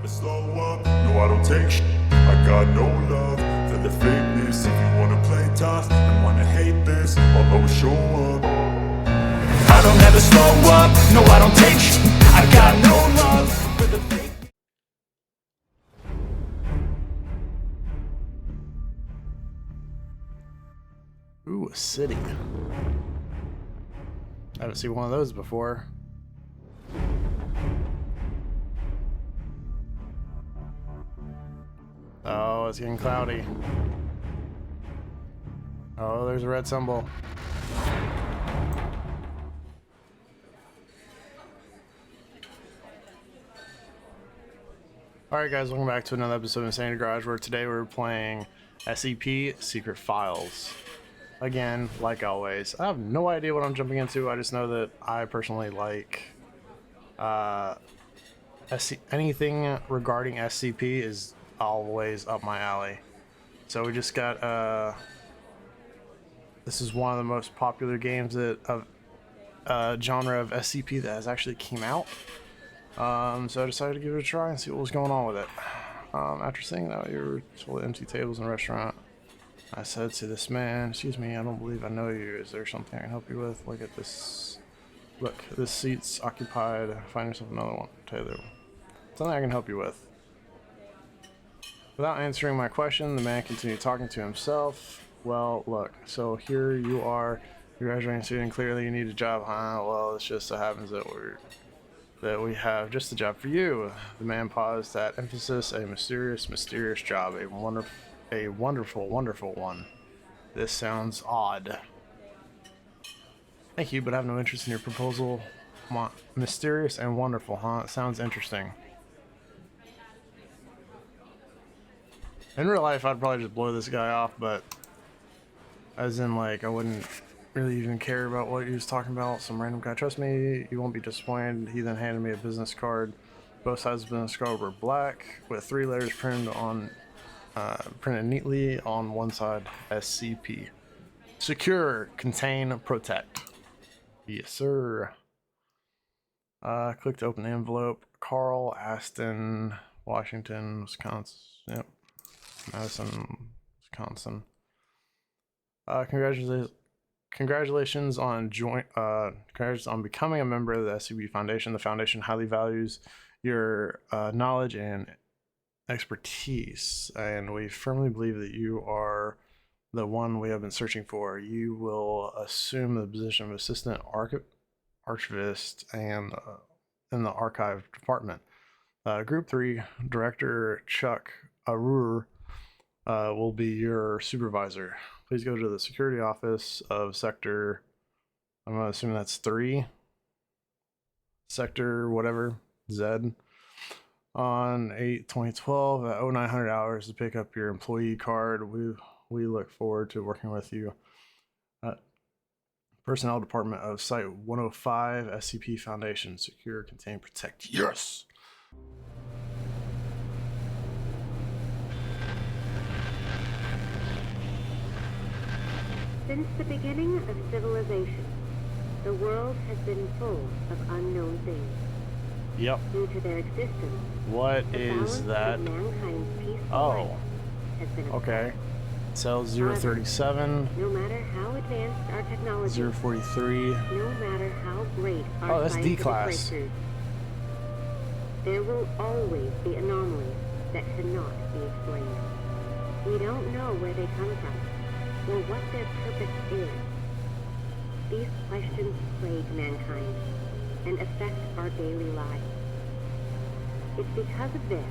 never slow up, no I don't take shit. I got no love for the fakeness. If you wanna play tough and wanna hate this, I'll always show up. I don't ever slow up, no I don't take shit. I got no love for the fake. Ooh, a city. I haven't seen one of those before. Oh, it's getting cloudy. Oh, there's a red symbol. Alright guys, welcome back to another episode of Insanity Garage, where today we're playing SCP Secret Files. Again, like always. I have no idea what I'm jumping into. I just know that I personally like anything regarding SCP is always up my alley. So we just got this is one of the most popular games that of genre of SCP that has actually came out. So I decided to give it a try and see what was going on with it. After seeing that you were full of empty tables in a restaurant, I said to this man, "Excuse me, I don't believe I know you. Is there something I can help you with? Look at this. Look, this seat's occupied. Find yourself another one. Taylor. Something I can help you with." Without answering my question, the man continued talking to himself. "Well, look, so here you are. You're graduating soon, and clearly you need a job, huh? Well, it's just so happens that we have just the job for you." The man paused at emphasis. "A mysterious job. A wonderful one. This sounds odd." "Thank you, but I have no interest in your proposal." Mysterious and wonderful, huh? It sounds interesting. In real life, I'd probably just blow this guy off, but as in, like, I wouldn't really even care about what he was talking about. Some random guy. "Trust me, you won't be disappointed." He then handed me a business card. Both sides of the business card were black with 3 letters printed neatly on one side. SCP. Secure, contain, protect. Yes, sir. Click to open the envelope. Carl, Aston, Washington, Wisconsin. Yep. Madison, Wisconsin. Congratulations on becoming a member of the SCP Foundation. The Foundation highly values your knowledge and expertise, and we firmly believe that you are the one we have been searching for. You will assume the position of assistant archivist and in the archive department. Group 3 Director Chuck Arur will be your supervisor. Please go to the security office of sector, I'm gonna assume that's 3, sector whatever, Z, on 8/20/12 at 0900 hours to pick up your employee card. We look forward to working with you. Personnel Department of Site 105, SCP Foundation. Secure, contain, protect. Yes! Since the beginning of civilization, the world has been full of unknown things. Yep. Due to their existence, what is that? Mankind's peaceful Oh, life has been okay. Cell 037. No matter how advanced our technology, 043. no matter how great our Oh, that's D scientific class. breakthroughs, there will always be anomalies that cannot be explained. We don't know where they come from or what their purpose is. These questions plague mankind and affect our daily lives. It's because of this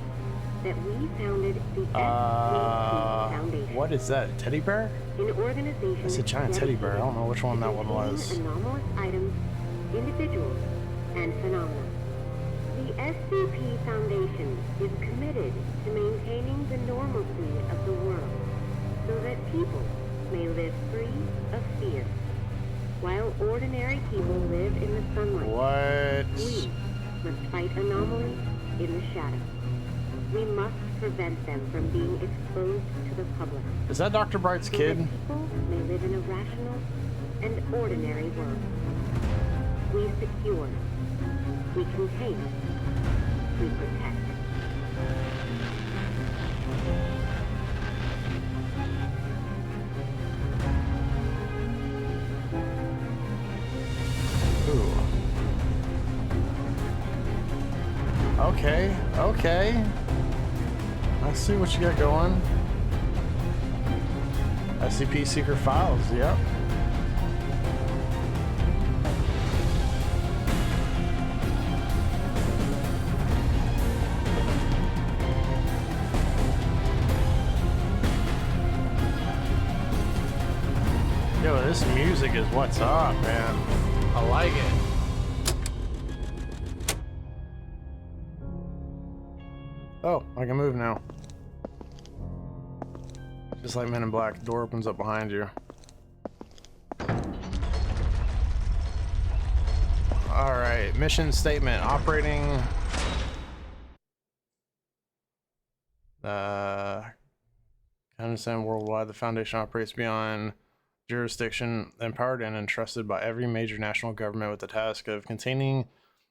that we founded the SCP Foundation. What is that? A teddy bear? An organization It's a giant teddy bear. I don't know which one that one was. Anomalous items, individuals, and phenomena. The SCP Foundation is committed to maintaining the normalcy of the world so that people may live free of fear, while ordinary people live in the sunlight. What? We must fight anomalies in the shadows. We must prevent them from being exposed to the public. Is that Dr. Bright's So kid? that people may live in a rational and ordinary world. We secure, we contain, we protect. Okay, okay. I see what you got going. SCP secret files, yep. Yo, this music is what's up, man. I like it. Oh, I can move now. Just like Men in Black, the door opens up behind you. Alright, mission statement. Operating... I understand worldwide the Foundation operates beyond jurisdiction, empowered and entrusted by every major national government with the task of containing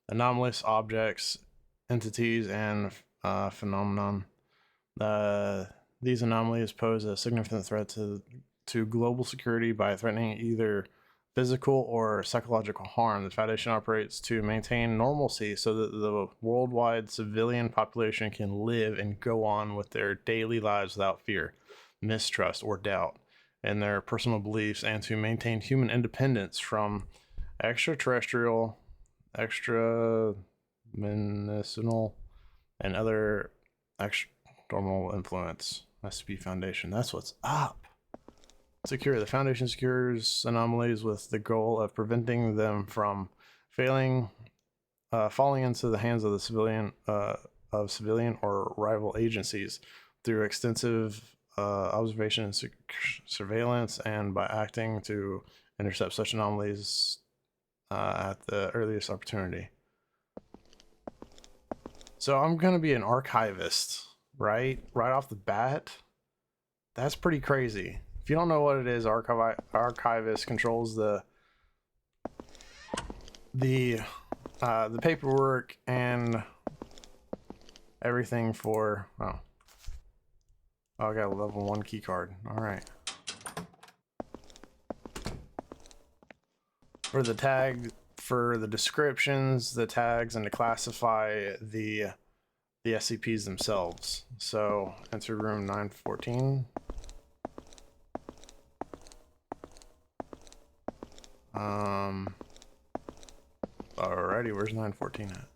anomalous objects, entities, and phenomenon. These anomalies pose a significant threat to global security by threatening either physical or psychological harm. The Foundation operates to maintain normalcy so that the worldwide civilian population can live and go on with their daily lives without fear, mistrust, or doubt in their personal beliefs, and to maintain human independence from extraterrestrial, extra-medicinal, and other extra-normal influence. SCP Foundation. That's what's up. Secure. The Foundation secures anomalies with the goal of preventing them from falling into the hands of the civilian or rival agencies through extensive observation and surveillance, and by acting to intercept such anomalies at the earliest opportunity. So I'm gonna be an archivist, right off the bat. That's pretty crazy. If you don't know what it is, archivist controls the paperwork and everything for I got a level 1 key card. All right. For the tag, for the descriptions, the tags, and to classify the SCPs themselves. So enter room 914. Alrighty, where's 914 at?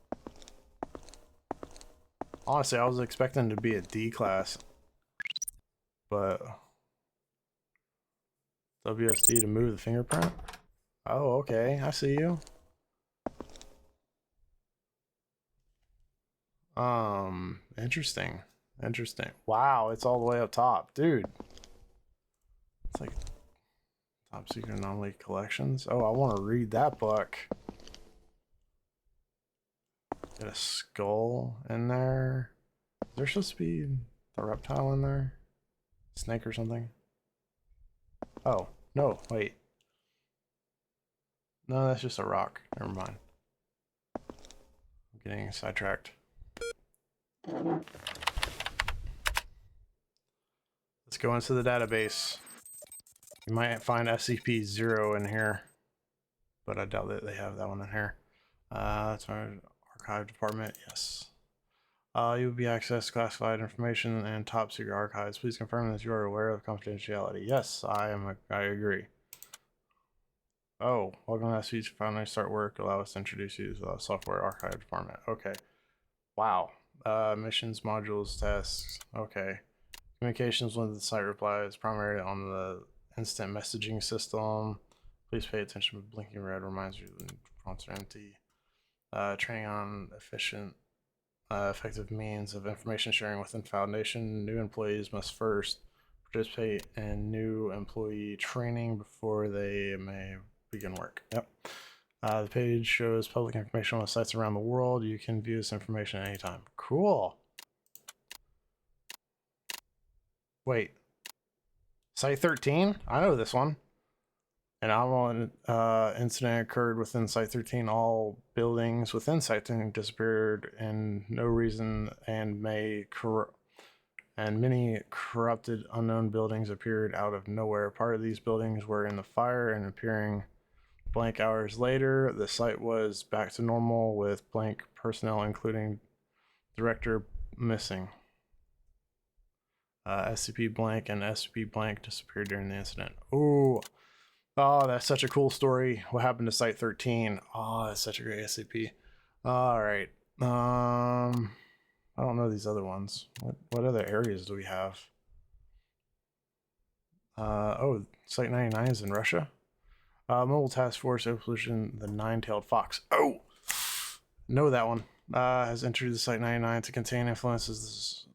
Honestly, I was expecting to be a D class, but WSD to move the fingerprint? Oh, okay, I see you. Interesting. Wow, it's all the way up top, dude. It's like Top Secret Anomaly Collections. Oh, I want to read that book. Get a skull in there. Is there supposed to be a reptile in there? Snake or something? Oh, no, wait. No, that's just a rock. Never mind. I'm getting sidetracked. Let's go into the database. You might find SCP-0 in here, but I doubt that they have that one in here. That's our archive department. Yes. You will be accessed classified information and top secret archives. Please confirm that you are aware of confidentiality. Yes, I agree. Oh, welcome to SCP. Finally start work. Allow us to introduce you to the software archive department. Okay. Wow. Missions, modules, tasks. Okay. Communications with the site replies primarily on the instant messaging system. Please pay attention. Blinking red reminds you the prompts are empty. Training on effective means of information sharing within Foundation. New employees must first participate in new employee training before they may begin work. Yep. The page shows public information on sites around the world. You can view this information at any time. Cool. Wait. Site 13? I know this one. An anomalous incident occurred within Site 13. All buildings within Site 13 disappeared and no reason, and many corrupted unknown buildings appeared out of nowhere. Part of these buildings were in the fire and appearing blank hours later. The site was back to normal with blank personnel, including Director missing. SCP blank and SCP blank disappeared during the incident. Oh, that's such a cool story. What happened to Site 13? Oh, that's such a great SCP. All right. I don't know these other ones. What other areas do we have? Oh, Site 99 is in Russia. Mobile Task Force Evolution, the Nine-Tailed Fox. Oh, know that one. Has entered the Site 99 to contain influences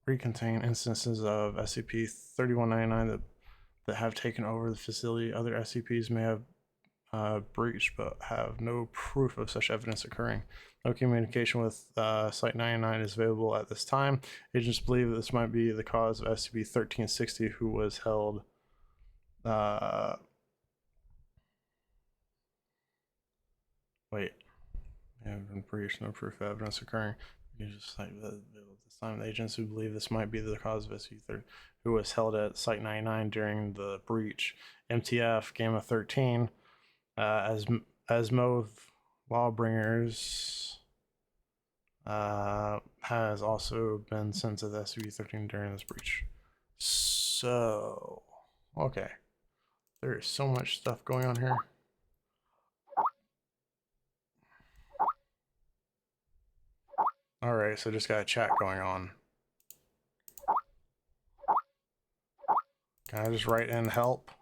recontain instances of SCP-3199 that have taken over the facility. Other SCPs may have breached, but have no proof of such evidence occurring. No communication with Site 99 is available at this time. Agents believe that this might be the cause of SCP-1360, who was held wait. Have been breached, no proof of evidence occurring. You just like this time, the agents who believe this might be the cause of SCP-30, who was held at Site 99 during the breach. MTF Gamma 13, as Mo Lawbringers, has also been sent to the SCP-13 during this breach. So, okay, there is so much stuff going on here. Alright, so just got a chat going on. Can I just write in help?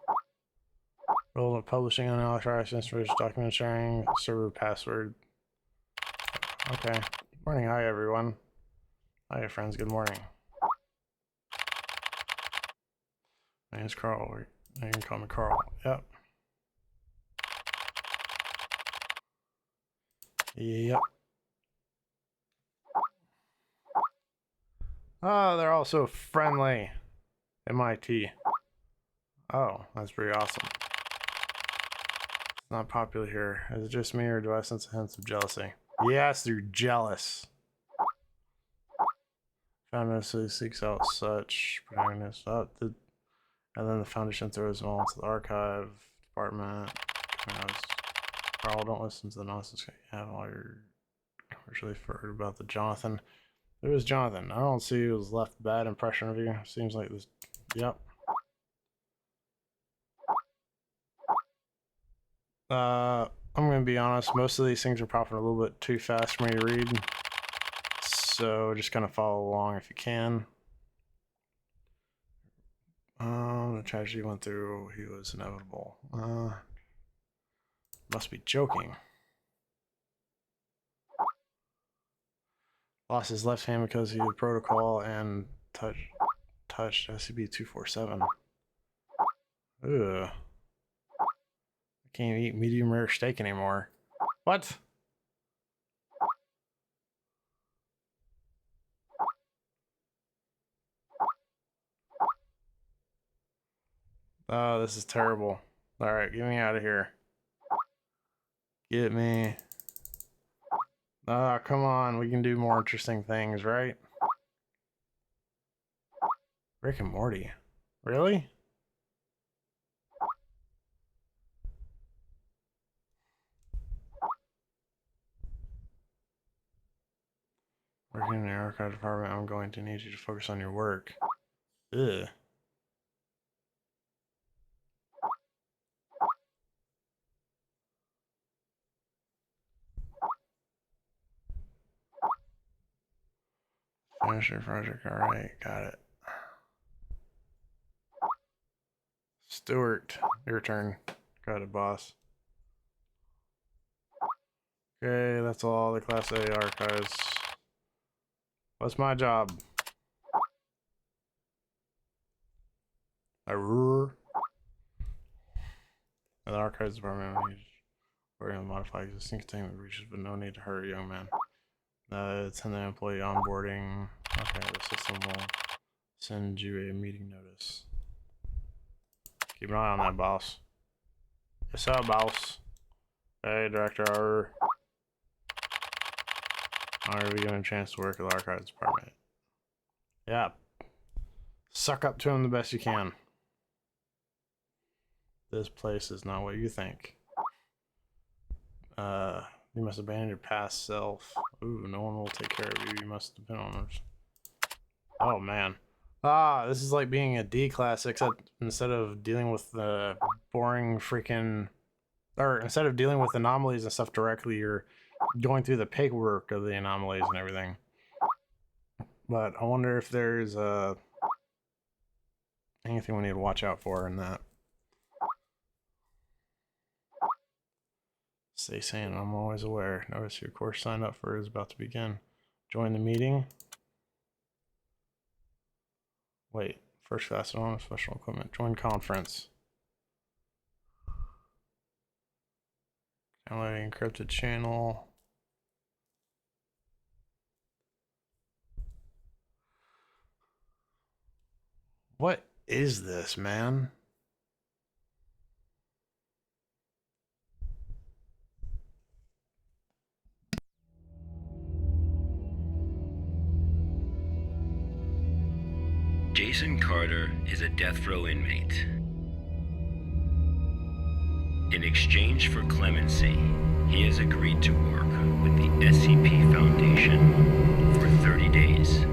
Role of publishing unauthorized information, document sharing, server password. Okay. Morning, hi everyone. Hi friends, good morning. My name's Carl. You can call me Carl. Yep. Yep. Oh, they're all so friendly. MIT. Oh, that's pretty awesome. It's not popular here. Is it just me, or do I sense a hint of jealousy? Yes, they're jealous. Foundation seeks out such protagonists. And then the Foundation throws them all into the archive department. Carl, don't listen to the nonsense you have all your commercially heard about the Jonathan. It was Jonathan. I don't see who was left bad impression of you. Seems like this. Yep. I'm gonna be honest. Most of these things are popping a little bit too fast for me to read. So just kind of follow along if you can. The tragedy went through. He was inevitable. Must be joking. Lost his left hand because he did protocol and touched SCP-247. Ugh. I can't eat medium rare steak anymore. What? Oh, this is terrible. Alright, get me out of here. Get me. Oh, come on. We can do more interesting things, right? Rick and Morty. Really? Working in the archive department, I'm going to need you to focus on your work. Ugh. Finish your project. Alright, got it. Stuart, your turn. Got it, boss. Okay, that's all the Class A archives. What's my job? And the archives department needs to modify existing containment breaches, but no need to hurry, young man. Attend the employee onboarding. Okay, the system will send you a meeting notice. Keep an eye on that, boss. Yes, sir, boss. Hey, Director. Are we given a chance to work at the archives department? Yeah. Suck up to him the best you can. This place is not what you think. You must abandon your past self. Ooh, no one will take care of you. You must depend on others. Oh man. Ah, this is like being a D class, except instead of dealing with the boring freaking, or instead of dealing with anomalies and stuff directly, you're going through the paperwork of the anomalies and everything. But I wonder if there's anything we need to watch out for in that. Stay sane, I'm always aware. Notice your course signed up for is about to begin. Join the meeting. Wait, first class on special equipment. Join conference. Downloading encrypted channel. What is this, man? Jason Carter is a death row inmate. In exchange for clemency, he has agreed to work with the SCP Foundation for 30 days.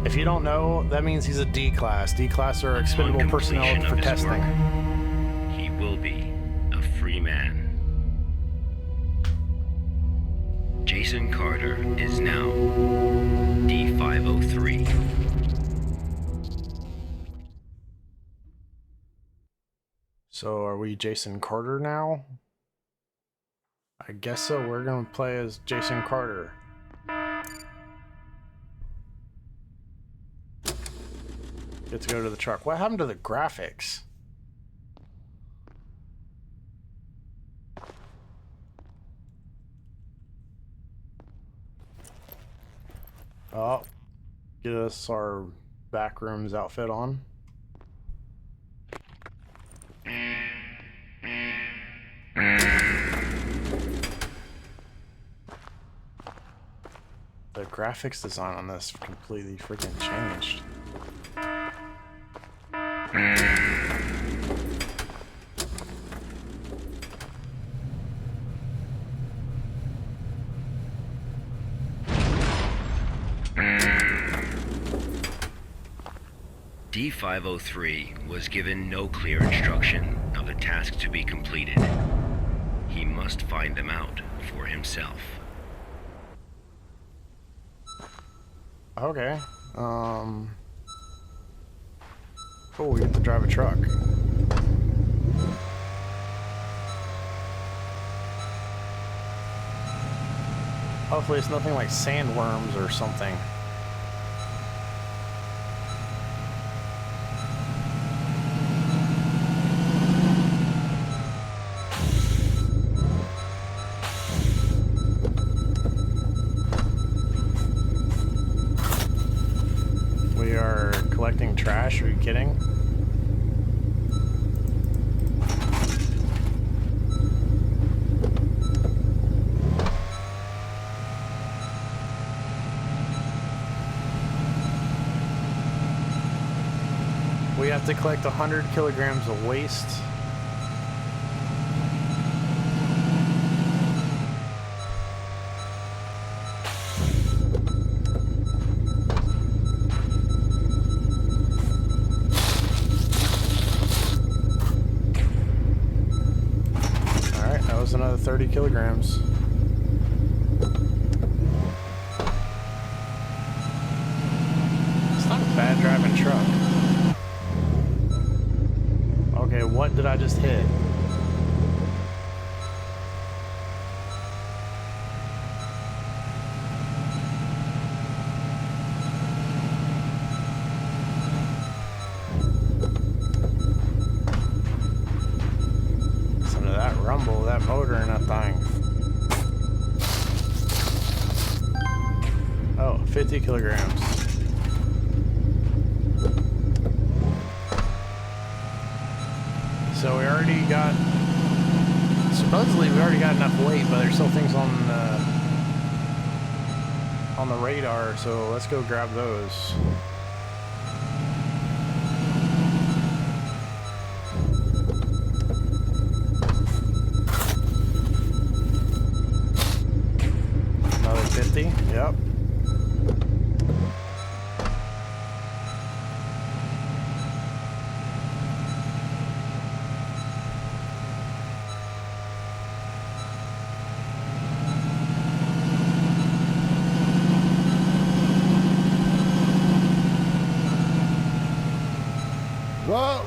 If you don't know, that means he's a D class. D class are expendable personnel for testing. Work, he will be a free man. Jason Carter is now D503. So are we Jason Carter now? I guess so. We're gonna play as Jason Carter. Get to go to the truck. What happened to the graphics? Oh, get us our backrooms outfit on. The graphics design on this completely freaking changed. D503 was given no clear instruction of the task to be completed. He must find them out for himself. Okay. Cool, we get to drive a truck. Hopefully it's nothing like sandworms or something. We are collecting trash, are you kidding? We have to collect 100 kilograms of waste. Alright, that was another 30 kilograms. It's not a bad driving truck. Okay, what did I just hit? Listen to that rumble, that motor and that thing. Oh, 50 kilograms. So we already got, supposedly we already got enough weight, but there's still things on the radar, so let's go grab those. Ooh.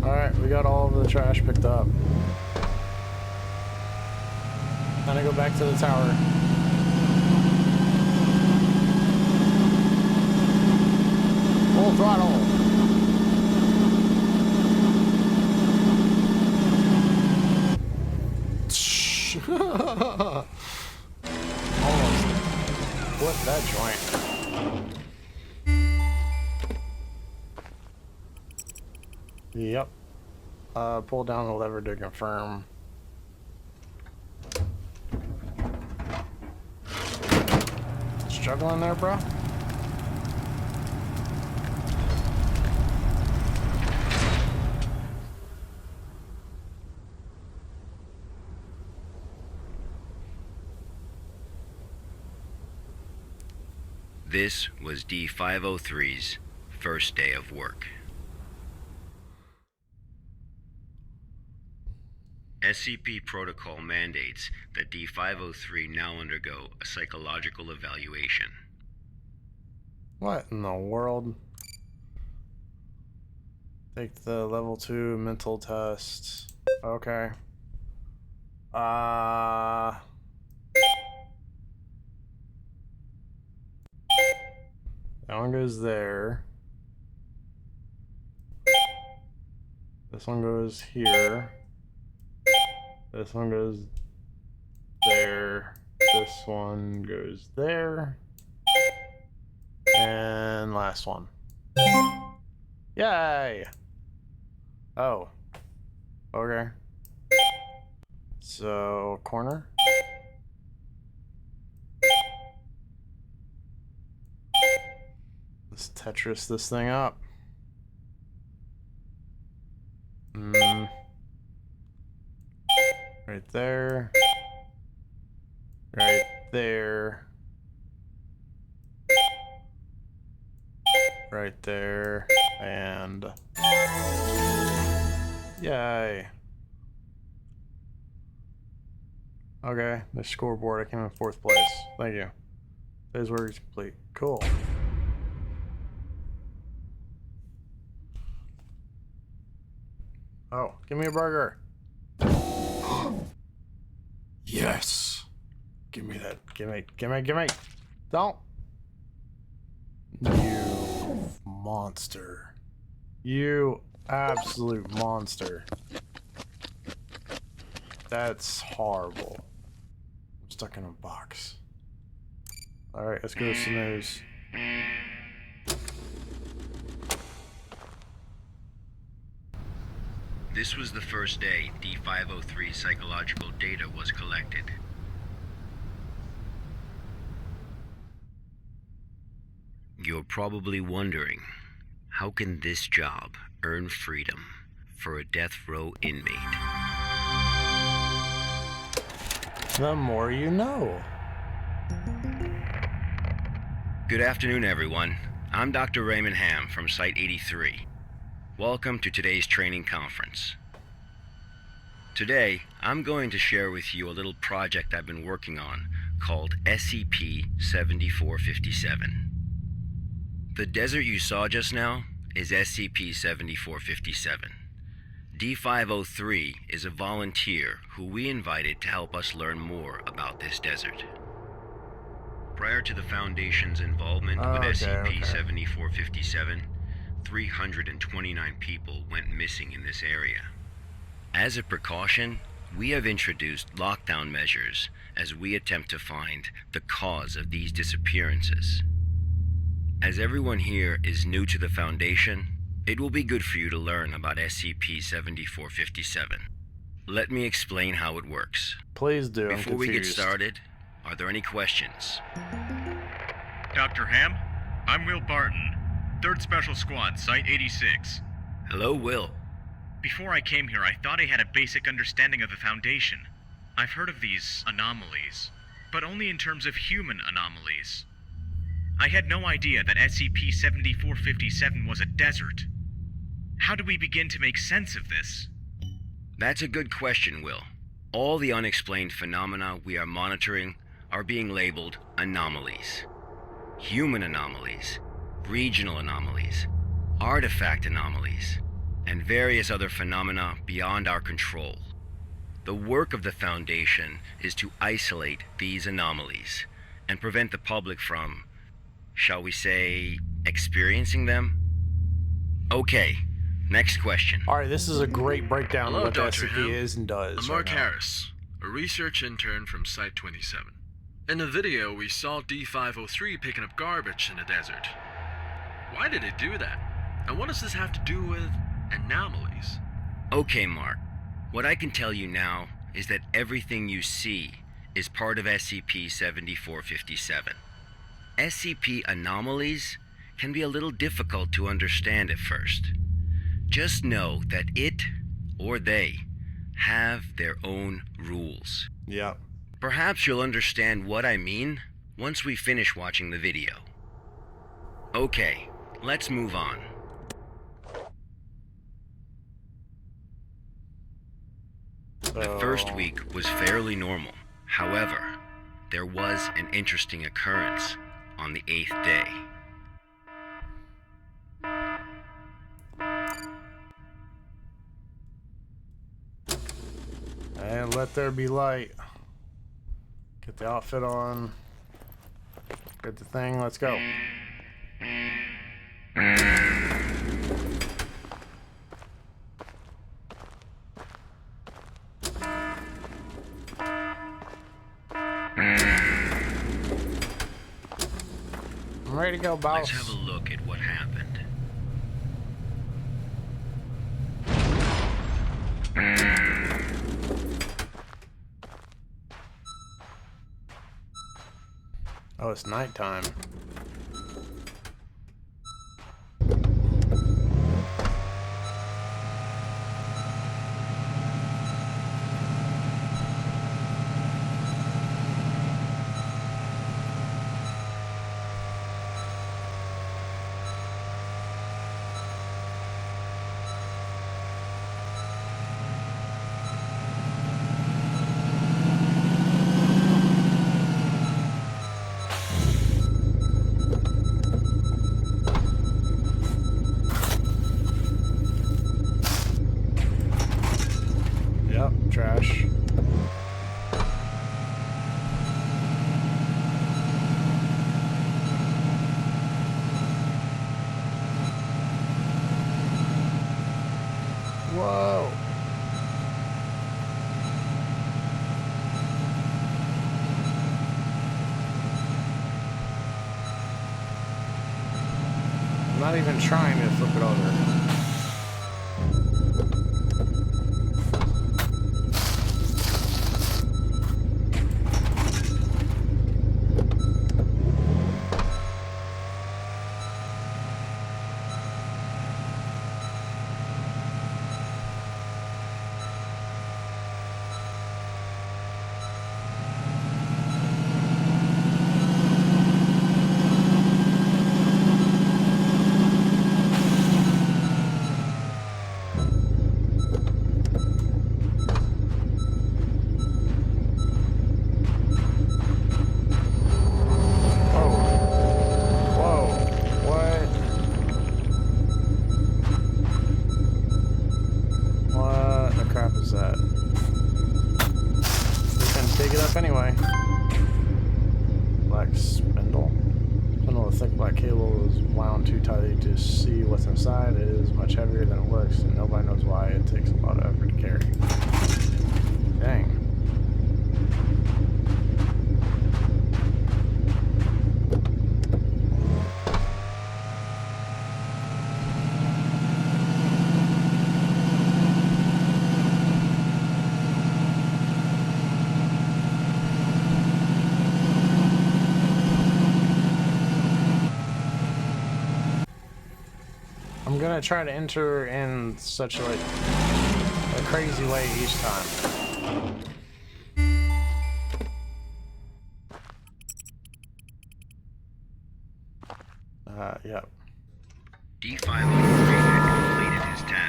Alright, we got all of the trash picked up. Time to go back to the tower. Full throttle. Almost flipped that joint. Yep. Pull down the lever to confirm. Struggling there, bro? This was D503's first day of work. SCP protocol mandates that D503 now undergo a psychological evaluation. What in the world? Take the level 2 mental test. Okay. That one goes there. This one goes here. This one goes there. This one goes there. And last one. Yay! Oh. Okay. So, corner. Let's Tetris this thing up. Right there. Right there. Right there. And... yay. Okay, the scoreboard, I came in 4th place. Thank you. Today's work is complete. Cool. Oh, give me a burger. Yes. Give me that. Give me. Don't. You monster. You absolute monster. That's horrible. I'm stuck in a box. Alright, let's go to snooze. This was the first day D503 psychological data was collected. You're probably wondering, how can this job earn freedom for a death row inmate? The more you know. Good afternoon, everyone. I'm Dr. Raymond Ham from Site 83. Welcome to today's training conference. Today, I'm going to share with you a little project I've been working on called SCP-7457. The desert you saw just now is SCP-7457. D503 is a volunteer who we invited to help us learn more about this desert. Prior to the Foundation's involvement with SCP-7457, 329 people went missing in this area. As a precaution, we have introduced lockdown measures as we attempt to find the cause of these disappearances. As everyone here is new to the Foundation, it will be good for you to learn about SCP-7457. Let me explain how it works. Please do. Before we get started, are there any questions? Dr. Ham, I'm Will Barton, 3rd Special Squad, Site 86. Hello, Will. Before I came here, I thought I had a basic understanding of the Foundation. I've heard of these anomalies, but only in terms of human anomalies. I had no idea that SCP-7457 was a desert. How do we begin to make sense of this? That's a good question, Will. All the unexplained phenomena we are monitoring are being labeled anomalies. Human anomalies, regional anomalies, artifact anomalies, and various other phenomena beyond our control. The work of the Foundation is to isolate these anomalies and prevent the public from, shall we say, experiencing them? Okay, next question. All right, this is a great breakdown Hello, of what the Dr. SCP Hem. is and does. I'm Mark right now. Harris, a research intern from Site 27. In the video, we saw D503 picking up garbage in the desert. Why did it do that? And what does this have to do with anomalies? Okay, Mark. What I can tell you now is that everything you see is part of SCP-7457. SCP anomalies can be a little difficult to understand at first. Just know that it, or they, have their own rules. Yep. Perhaps you'll understand what I mean once we finish watching the video. Okay, let's move on. The first week was fairly normal. However, there was an interesting occurrence on the 8th day. And let there be light. Get the outfit on. Get the thing. Let's go. I'm ready to go, boss. Let's have a look at what happened. Oh, it's nighttime. Yep, trash. Whoa. I'm not even trying to flip it over. Anyway, black spindle. Spindle with thick black cable is wound too tightly to see what's inside. It is much heavier than it looks, and nobody knows why. It takes a lot of effort to carry. Dang. I'm gonna try to enter in such a crazy way each time. Yep. D503 had completed his task.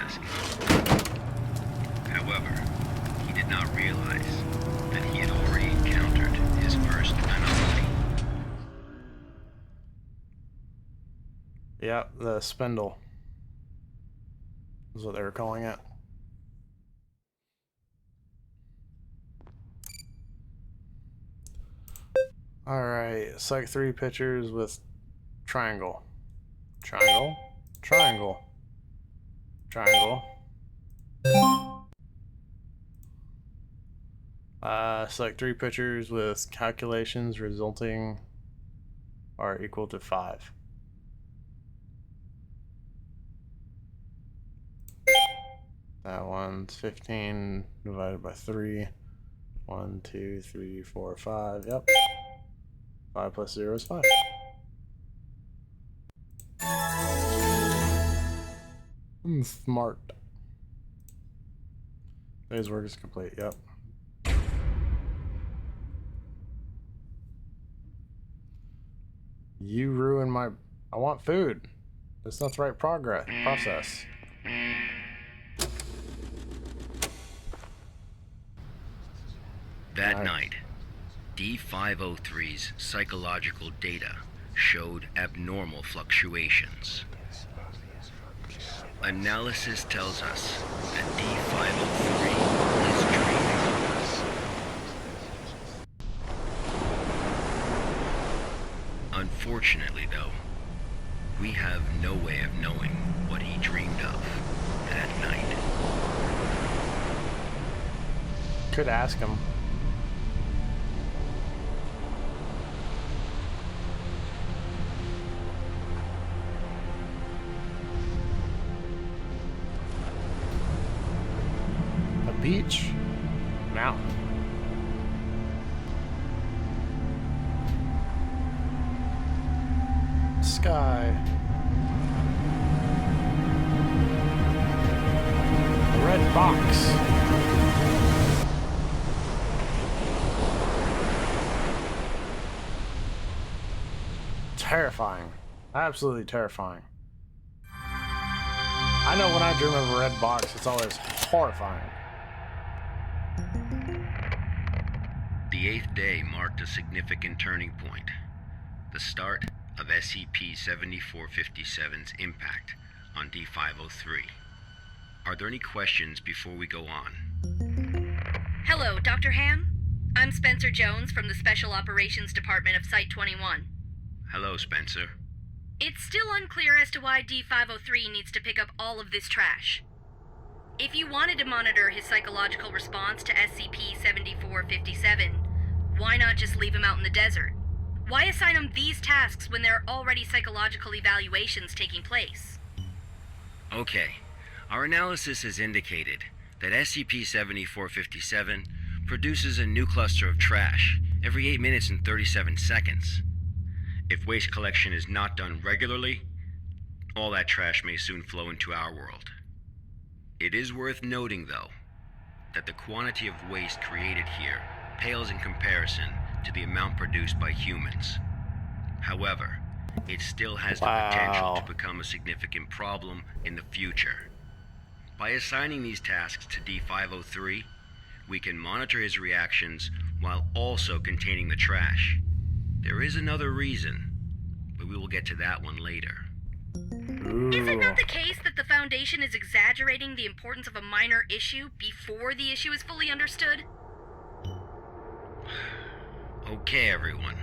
he did not realize that he had already encountered his first anomaly. Yep, the spindle is what they were calling it. Alright, Psych 3 pictures with triangle. Triangle. Triangle. Triangle. Select 3 pictures with calculations resulting are equal to 5. That one's 15 divided by 3. 1, 2, 3, 4, 5. Yep. 5 plus 0 is 5. Smart. Today's work is complete. Yep. You ruined my... I want food. That's not the right process. That night, D503's psychological data showed abnormal fluctuations. Analysis tells us that D503 is dreaming. Unfortunately, though, we have no way of knowing what he dreamed of that night. Could ask him. Beach, mountain. Sky. A red box. Terrifying. Absolutely terrifying. I know when I dream of a red box, it's always horrifying. The 8th day marked a significant turning point, the start of SCP-7457's impact on D503. Are there any questions before we go on? Hello, Dr. Ham? I'm Spencer Jones from the Special Operations Department of Site-21. Hello, Spencer. It's still unclear as to why D503 needs to pick up all of this trash. If you wanted to monitor his psychological response to SCP-7457, why not just leave him out in the desert? Why assign him these tasks when there are already psychological evaluations taking place? Okay, our analysis has indicated that SCP-7457 produces a new cluster of trash every 8 minutes and 37 seconds. If waste collection is not done regularly, all that trash may soon flow into our world. It is worth noting, though, that the quantity of waste created here pales in comparison to the amount produced by humans. However, it still has the potential to become a significant problem in the future. By assigning these tasks to D503, we can monitor his reactions while also containing the trash. There is another reason, but we will get to that one later. Is it not the case that the Foundation is exaggerating the importance of a minor issue before the issue is fully understood? Okay, everyone.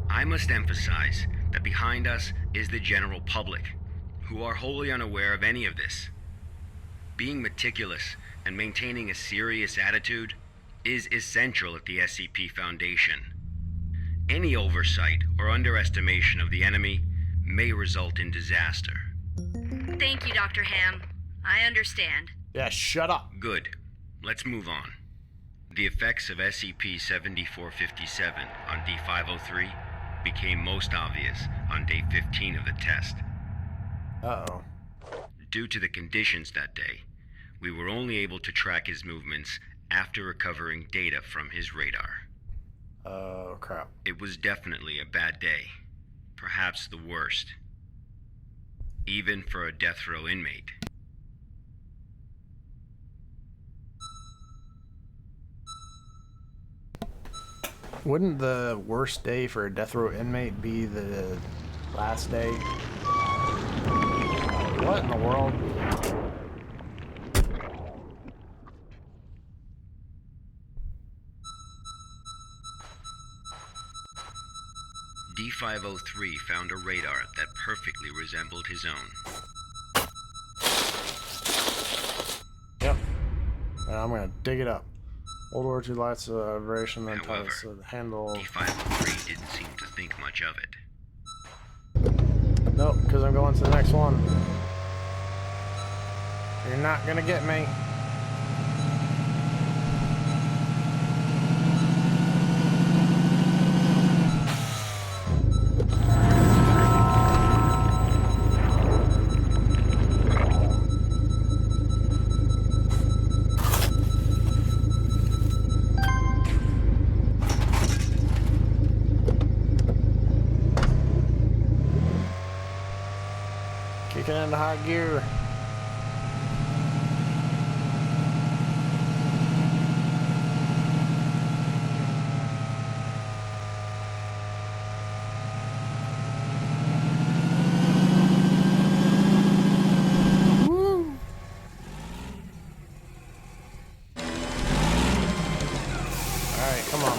I must emphasize that behind us is the general public, who are wholly unaware of any of this. Being meticulous and maintaining a serious attitude is essential at the SCP Foundation. Any oversight or underestimation of the enemy may result in disaster. Thank you, Dr. Ham. I understand. Yeah, shut up. Good. Let's move on. The effects of SCP-7457 on D503 became most obvious on day 15 of the test. Uh-oh. Due to the conditions that day, we were only able to track his movements after recovering data from his radar. Oh, crap. It was definitely a bad day. Perhaps the worst. Even for a death row inmate. Wouldn't the worst day for a death row inmate be the last day? What in the world? D503 found a radar that perfectly resembled his own. Yep. And I'm gonna dig it up. World War II lights variation then However, titles the handle. D503 didn't seem to think much of it. Nope, because I'm going to the next one. You're not gonna get me. Kicking into high gear. Woo. Alright, come on.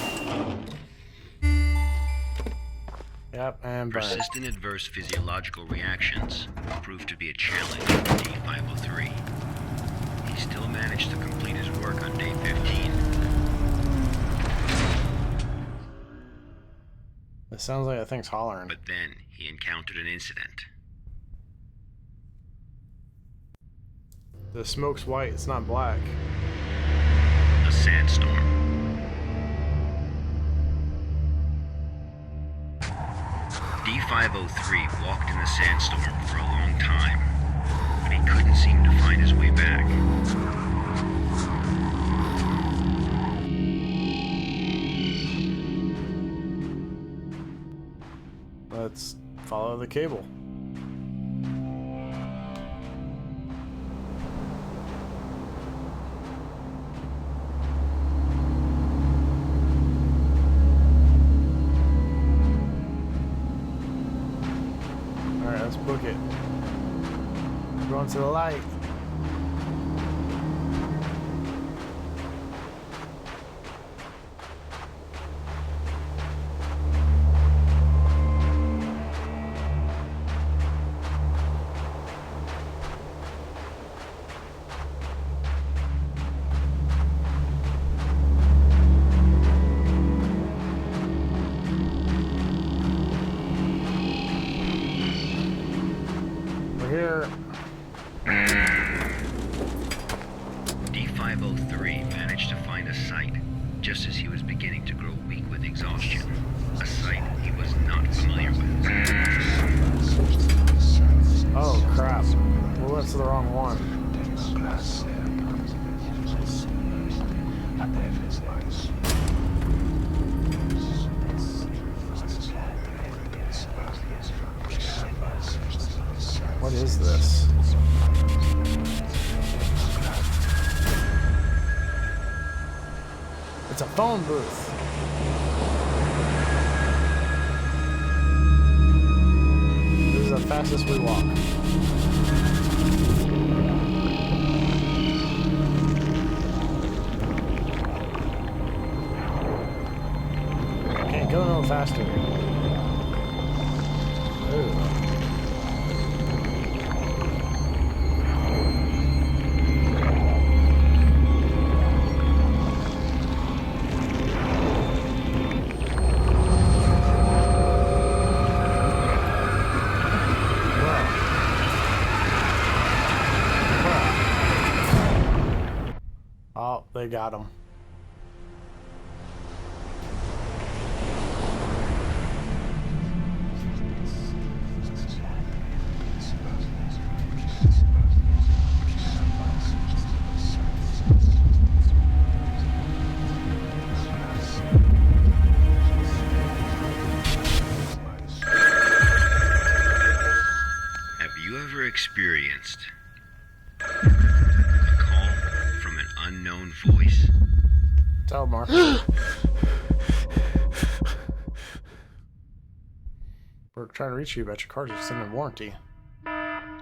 Yep, and burn. Persistent adverse physiological reactions proved to be a challenge for D503. He still managed to complete his work on day 15. It sounds like that thing's hollering. But then he encountered an incident. The smoke's white, it's not black. A sandstorm. D503 walked in the sandstorm for a long time, but he couldn't seem to find his way back. Let's follow the cable. Alright, let's book it. Going to the light. Here. D503 managed to find a site just as he was beginning to grow weak with exhaustion. A site he was not familiar with. Oh crap. Well, that's the wrong one. What is this? It's a phone booth. This is the fastest we walk. Can't go no faster. Ooh. Oh, they got him. Have you ever experienced a call from an unknown voice? Tell Mark. We're trying to reach you about your car's extended warranty.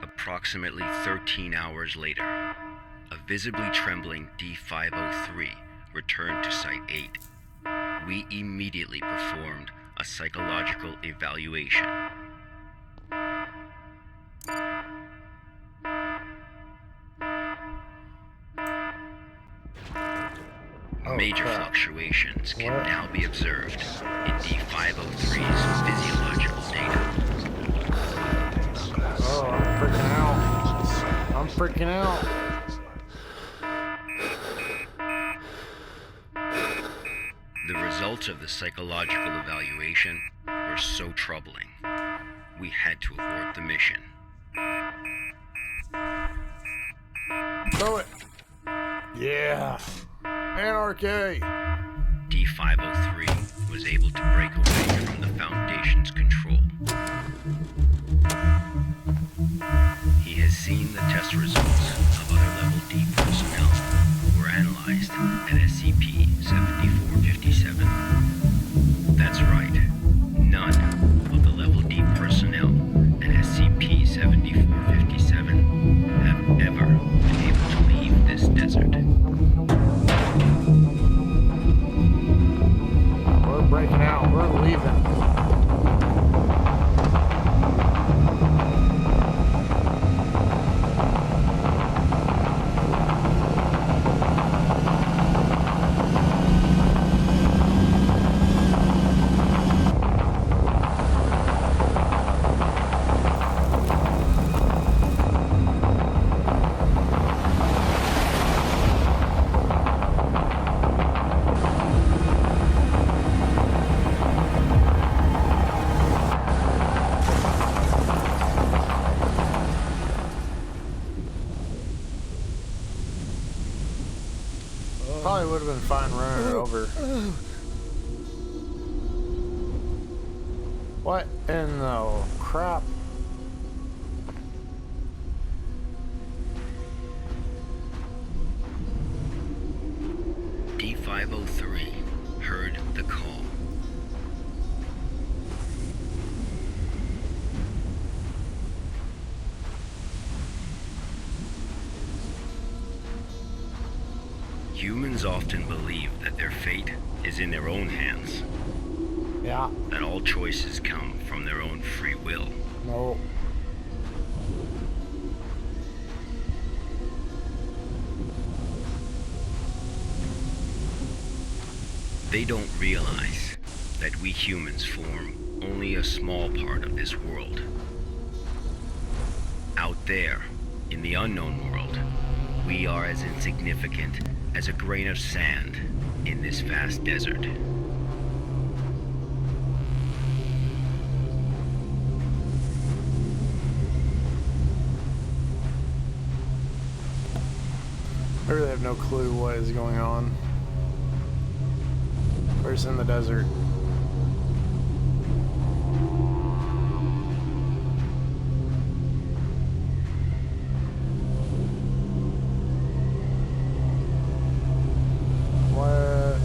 Approximately 13 hours later, a visibly trembling D503 returned to Site 8. We immediately performed a psychological evaluation. Major fluctuations can now be observed in D503's physiological data. Oh, I'm freaking out. I'm freaking out. The results of the psychological evaluation were so troubling, we had to abort the mission. Throw it. Yeah. Anarchy. D503 was able to break away from the Foundation's control. He has seen the test results of other Level D personnel who were analyzed at SCP-7457. That's right, none of the Level D personnel at SCP-7457 have ever been able to leave this desert. We're breaking out. We're leaving. Probably would have been fine running it over. What in the crap? D503 heard the call. Humans often believe that their fate is in their own hands, Yeah. that all choices come from their own free will. No. They don't realize that we humans form only a small part of this world. Out there, in the unknown world, we are as insignificant as a grain of sand in this vast desert. I really have no clue what is going on. We're just in the desert. What?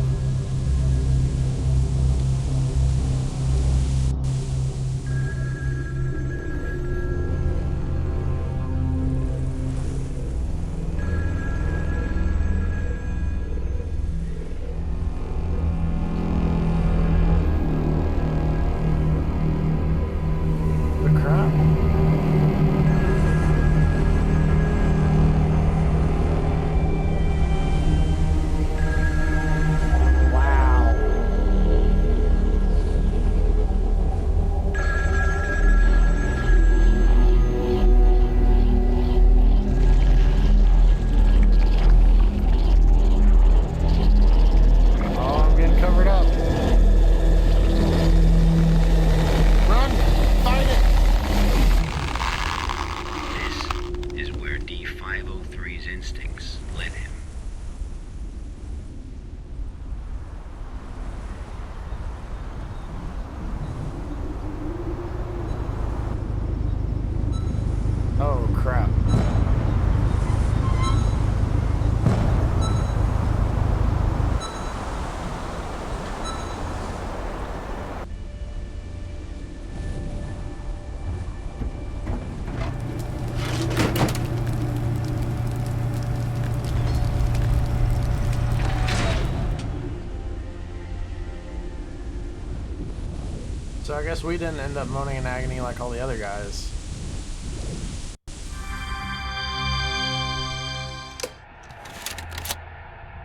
So I guess we didn't end up moaning in agony like all the other guys.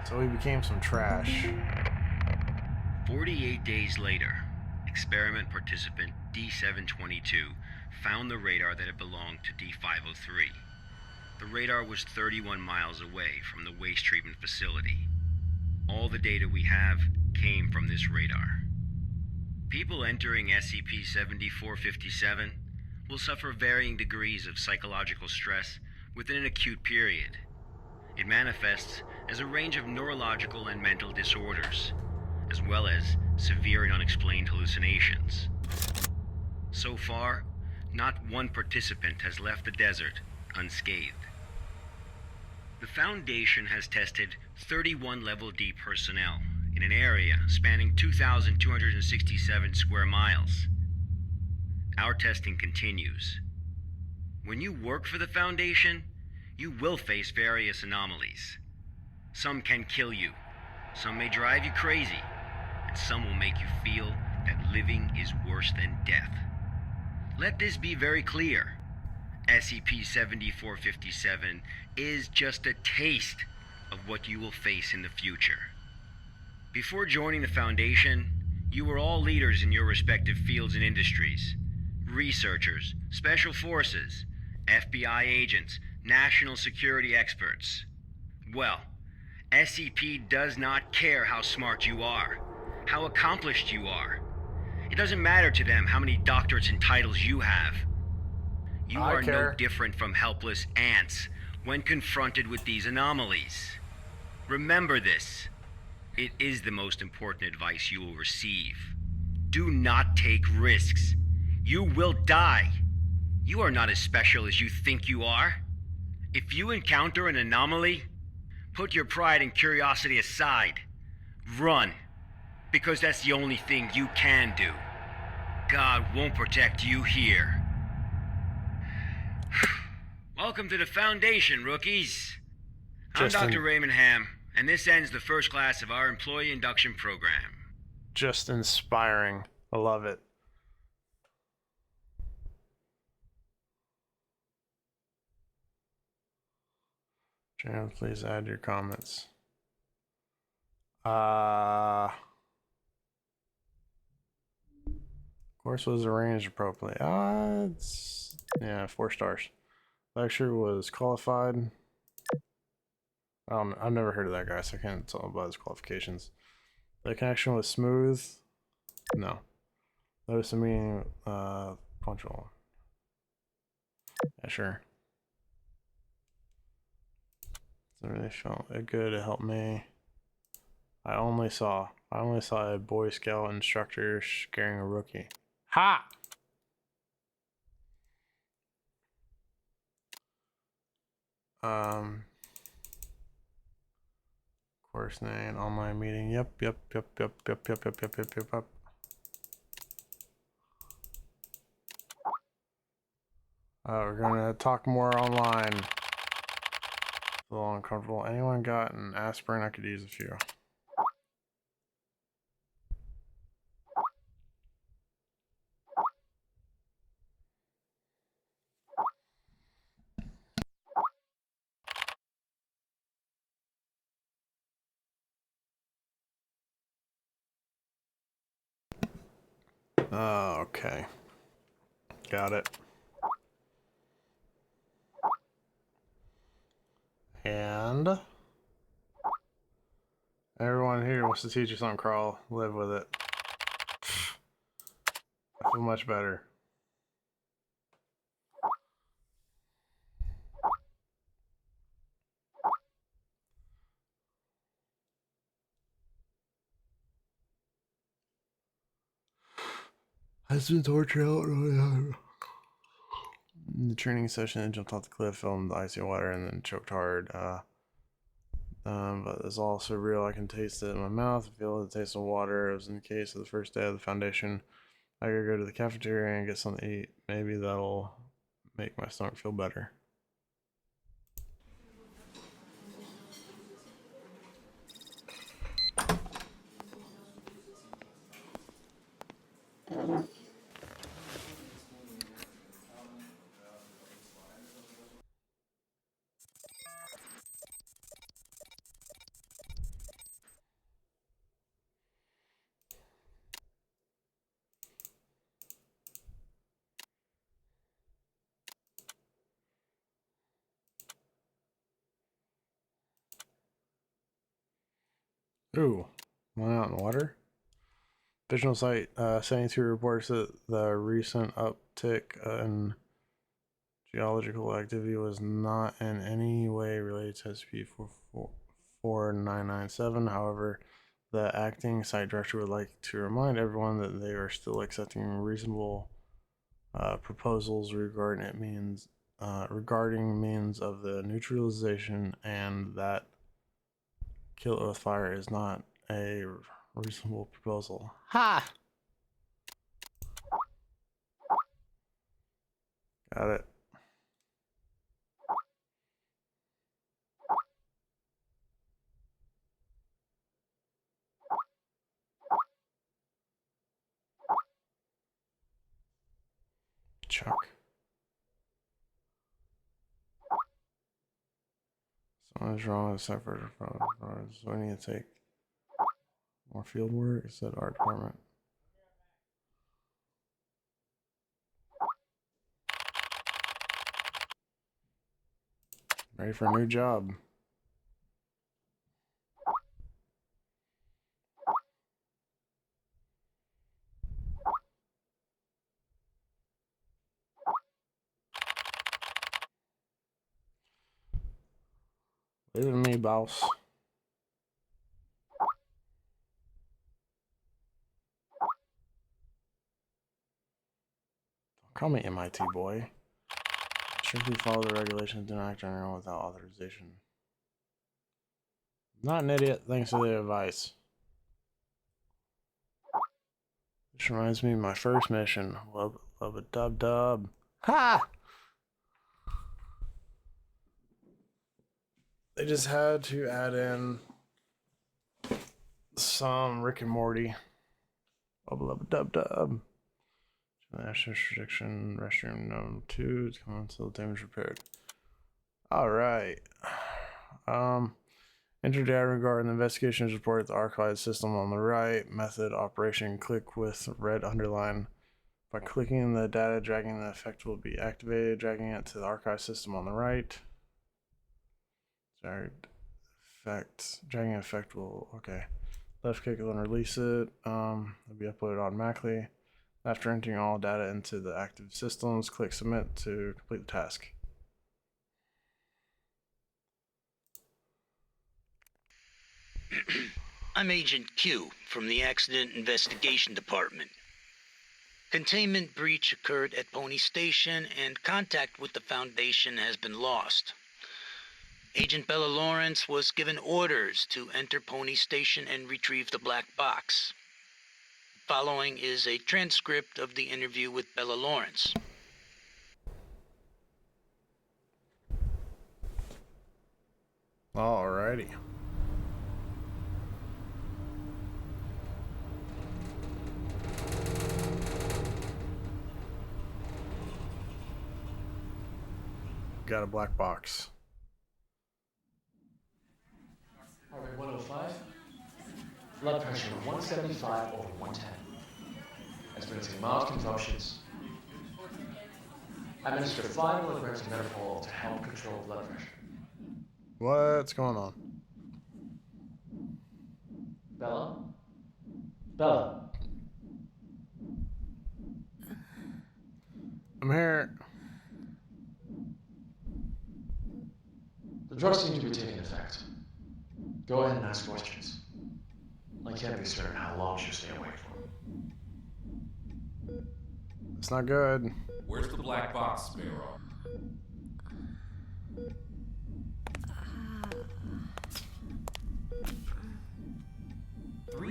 So we became some trash. 48 days later, experiment participant D722 found the radar that had belonged to D503. The radar was 31 miles away from the waste treatment facility. All the data we have came from this radar. People entering SCP-7457 will suffer varying degrees of psychological stress within an acute period. It manifests as a range of neurological and mental disorders, as well as severe and unexplained hallucinations. So far, not one participant has left the desert unscathed. The Foundation has tested 31 Level D personnel in an area spanning 2,267 square miles. Our testing continues. When you work for the Foundation, you will face various anomalies. Some can kill you, some may drive you crazy, and some will make you feel that living is worse than death. Let this be very clear. SCP-7457 is just a taste of what you will face in the future. Before joining the Foundation, you were all leaders in your respective fields and industries. Researchers, special forces, FBI agents, national security experts. Well, SCP does not care how smart you are, how accomplished you are. It doesn't matter to them how many doctorates and titles you have. You are no different from helpless ants when confronted with these anomalies. Remember this. It is the most important advice you will receive. Do not take risks. You will die. You are not as special as you think you are. If you encounter an anomaly, put your pride and curiosity aside. Run, because that's the only thing you can do. God won't protect you here. Welcome to the Foundation, rookies. I'm Dr. Raymond Ham, and this ends the first class of our employee induction program. Just inspiring. I love it. Jan, please add your comments. Course was arranged appropriately. It's, yeah, 4 stars. Lecture was qualified. I've never heard of that guy, so I can't tell about his qualifications. The connection was smooth. No. Notice the meeting punctual. Yeah, sure. It really felt good to help me. I only saw a Boy Scout instructor scaring a rookie. Ha! Course name, online meeting. Yep. We're gonna talk more online. A little uncomfortable. Anyone got an aspirin? I could use a few. Okay. Got it. And everyone here wants to teach you something, Carl. Live with it. I feel much better. Has been tortured out really hard. In the training session, I jumped off the cliff, fell in the icy water, and then choked hard. But it's all so real, I can taste it in my mouth. I feel the taste of water. It was in the case of the first day of the Foundation. I gotta go to the cafeteria and get something to eat. Maybe that'll make my stomach feel better. Ooh, went out in the water. Visual Site 72 reports that the recent uptick in geological activity was not in any way related to SCP-4997. However, the acting site director would like to remind everyone that they are still accepting reasonable proposals regarding means of the neutralization, and that kill it with fire is not a reasonable proposal. Ha! Got it. Chuck. Something's wrong with separate. So we need to take more field work. It said art department. Ready for a new job. Leave it to me, boss. Don't call me MIT boy. Strictly follow the regulations. Do not act on your own without authorization. Not an idiot, thanks for the advice. This reminds me of my first mission. Love a dub. Ha! They just had to add in some Rick and Morty. Love a dub. National restriction, restroom number 2 is coming until damage repaired. Alright. Enter data regarding the investigations report at the archive system on the right. Method operation, click with red underline. By clicking the data, dragging the effect will be activated. Dragging it to the archive system on the right. Dragging effect will, okay. Left click and then release it. It'll be uploaded automatically. After entering all data into the active systems, click submit to complete the task. I'm Agent Q from the Accident Investigation Department. Containment breach occurred at Pony Station and contact with the Foundation has been lost. Agent Bella Lawrence was given orders to enter Pony Station and retrieve the black box. Following is a transcript of the interview with Bella Lawrence. Alrighty. Got a black box. Alright, 105. Blood pressure 175 over 110. Experiencing mild convulsions. Administer 5 milligrams of metapol to help control blood pressure. What's going on? Bella? Bella? I'm here. The drugs seem to be taking effect. Go ahead and ask questions. I can't be certain how long she'll stay awake for. It's not good. Where's the black box, Sparrow?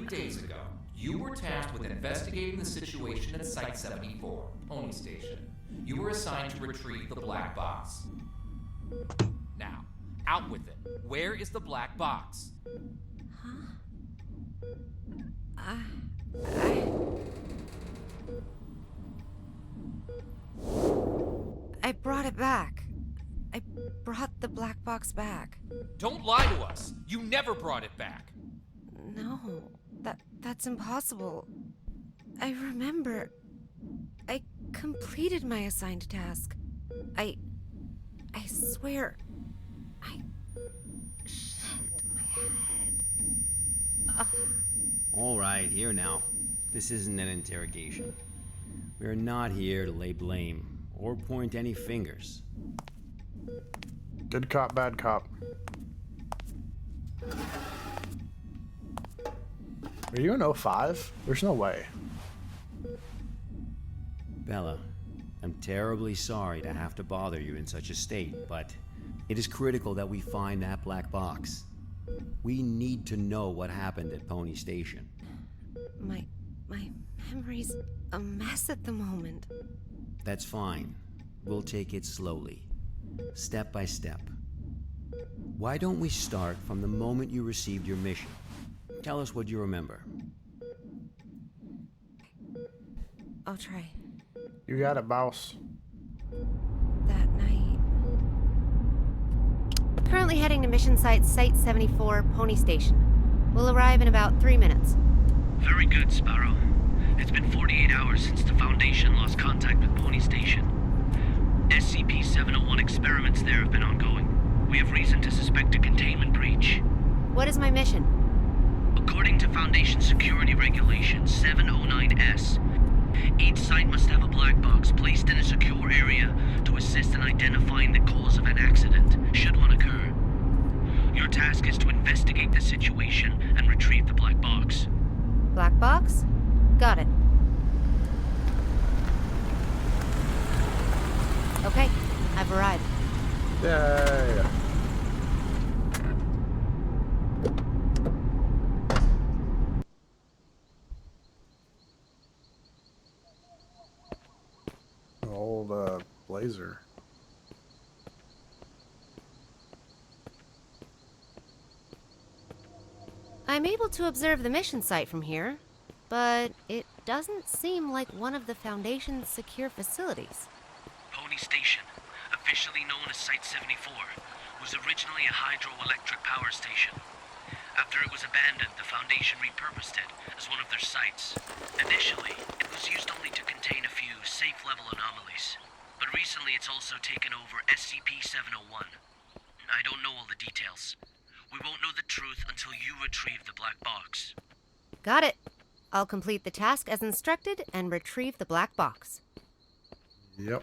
Days ago, you were tasked with investigating the situation at Site 74, Pony Station. You were assigned to retrieve the black box. Now, out with it. Where is the black box? I brought it back. I brought the black box back. Don't lie to us. You never brought it back. No, that's impossible. I remember. I completed my assigned task. I swear. Shit, my head. All right, here now. This isn't an interrogation. We're not here to lay blame or point any fingers. Good cop, bad cop. Are you in 05? There's no way. Bella, I'm terribly sorry to have to bother you in such a state, but it is critical that we find that black box. We need to know what happened at Pony Station. My memory's a mess at the moment. That's fine. We'll take it slowly, step by step. Why don't we start from the moment you received your mission? Tell us what you remember. I'll try. You got it, boss. That night. Currently heading to mission site Site 74, Pony Station. We'll arrive in about 3 minutes. Very good, Sparrow. It's been 48 hours since the Foundation lost contact with Pony Station. SCP-701 experiments there have been ongoing. We have reason to suspect a containment breach. What is my mission? According to Foundation Security Regulation 709S, each site must have a black box placed in a secure area to assist in identifying the cause of an accident, should one occur. Your task is to investigate the situation and retrieve the black box. Black box? Got it. Okay, I've arrived. Yay! Old blazer. I'm able to observe the mission site from here, but it doesn't seem like one of the Foundation's secure facilities. Pony Station, officially known as Site 74, was originally a hydroelectric power station. After it was abandoned, the Foundation repurposed it as one of their sites. Initially, it was used only to contain a few safe-level anomalies, but recently it's also taken over SCP-701. I don't know all the details. We won't know the truth until you retrieve the black box. Got it. I'll complete the task as instructed and retrieve the black box. Yep.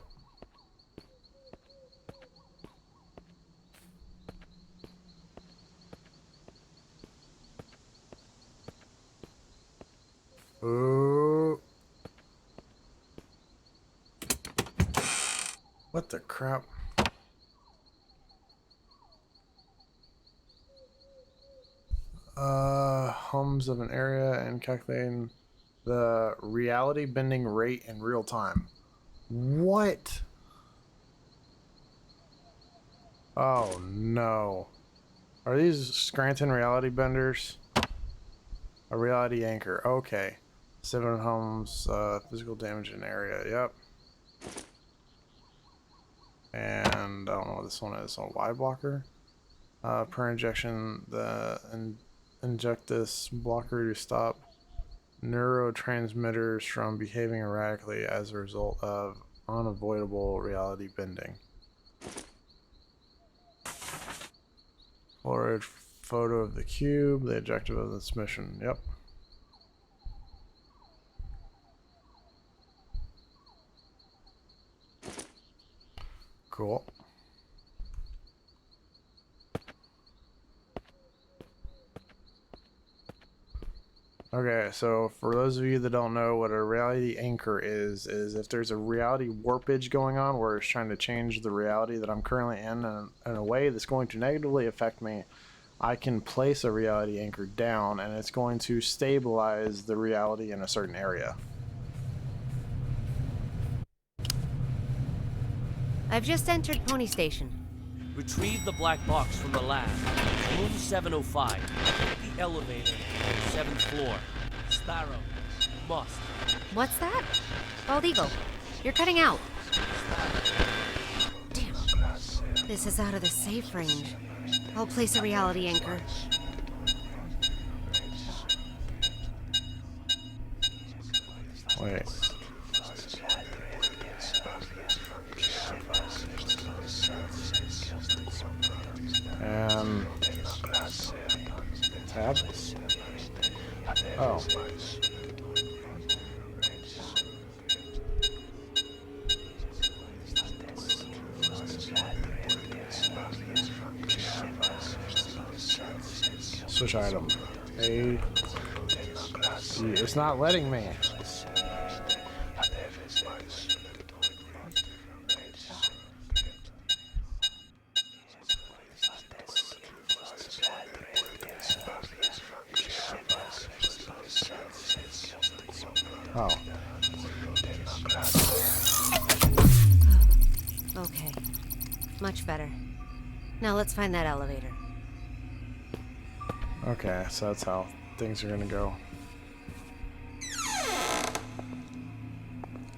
Oh. What the crap? Homes of an area and calculating the reality bending rate in real time. What? Oh no. Are these Scranton reality benders? A reality anchor. Okay. 7 homes, physical damage in area. Yep. And I don't know what this one is. A Y blocker. Per injection, inject this blocker to stop neurotransmitters from behaving erratically as a result of unavoidable reality bending. Polaroid photo of the cube, the objective of this mission. Yep. Cool. Okay, so for those of you that don't know what a reality anchor is if there's a reality warpage going on where it's trying to change the reality that I'm currently in a way that's going to negatively affect me, I can place a reality anchor down and it's going to stabilize the reality in a certain area. I've just entered Pony Station. Retrieve the black box from the lab. Room 705. The elevator. 7th floor. Sparrow. Must. What's that? Bald Eagle, you're cutting out. Damn. This is out of the safe range. I'll place a reality anchor. Wait. Tab. Switch item. A. It's not letting me. Oh. Okay. Much better. Now let's find that elevator. Okay, so that's how things are gonna go.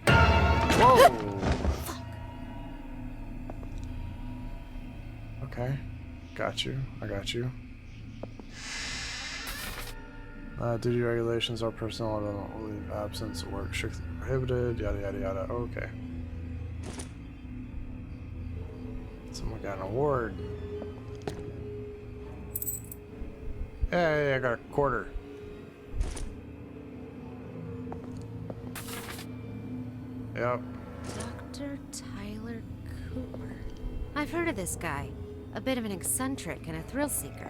Whoa! Okay. Got you. I got you. Duty regulations are personnel on leave absence or work strictly prohibited, yada yada yada. Okay. Someone got an award. Hey, I got a quarter. Yep. Dr. Tyler Cooper. I've heard of this guy. A bit of an eccentric and a thrill seeker.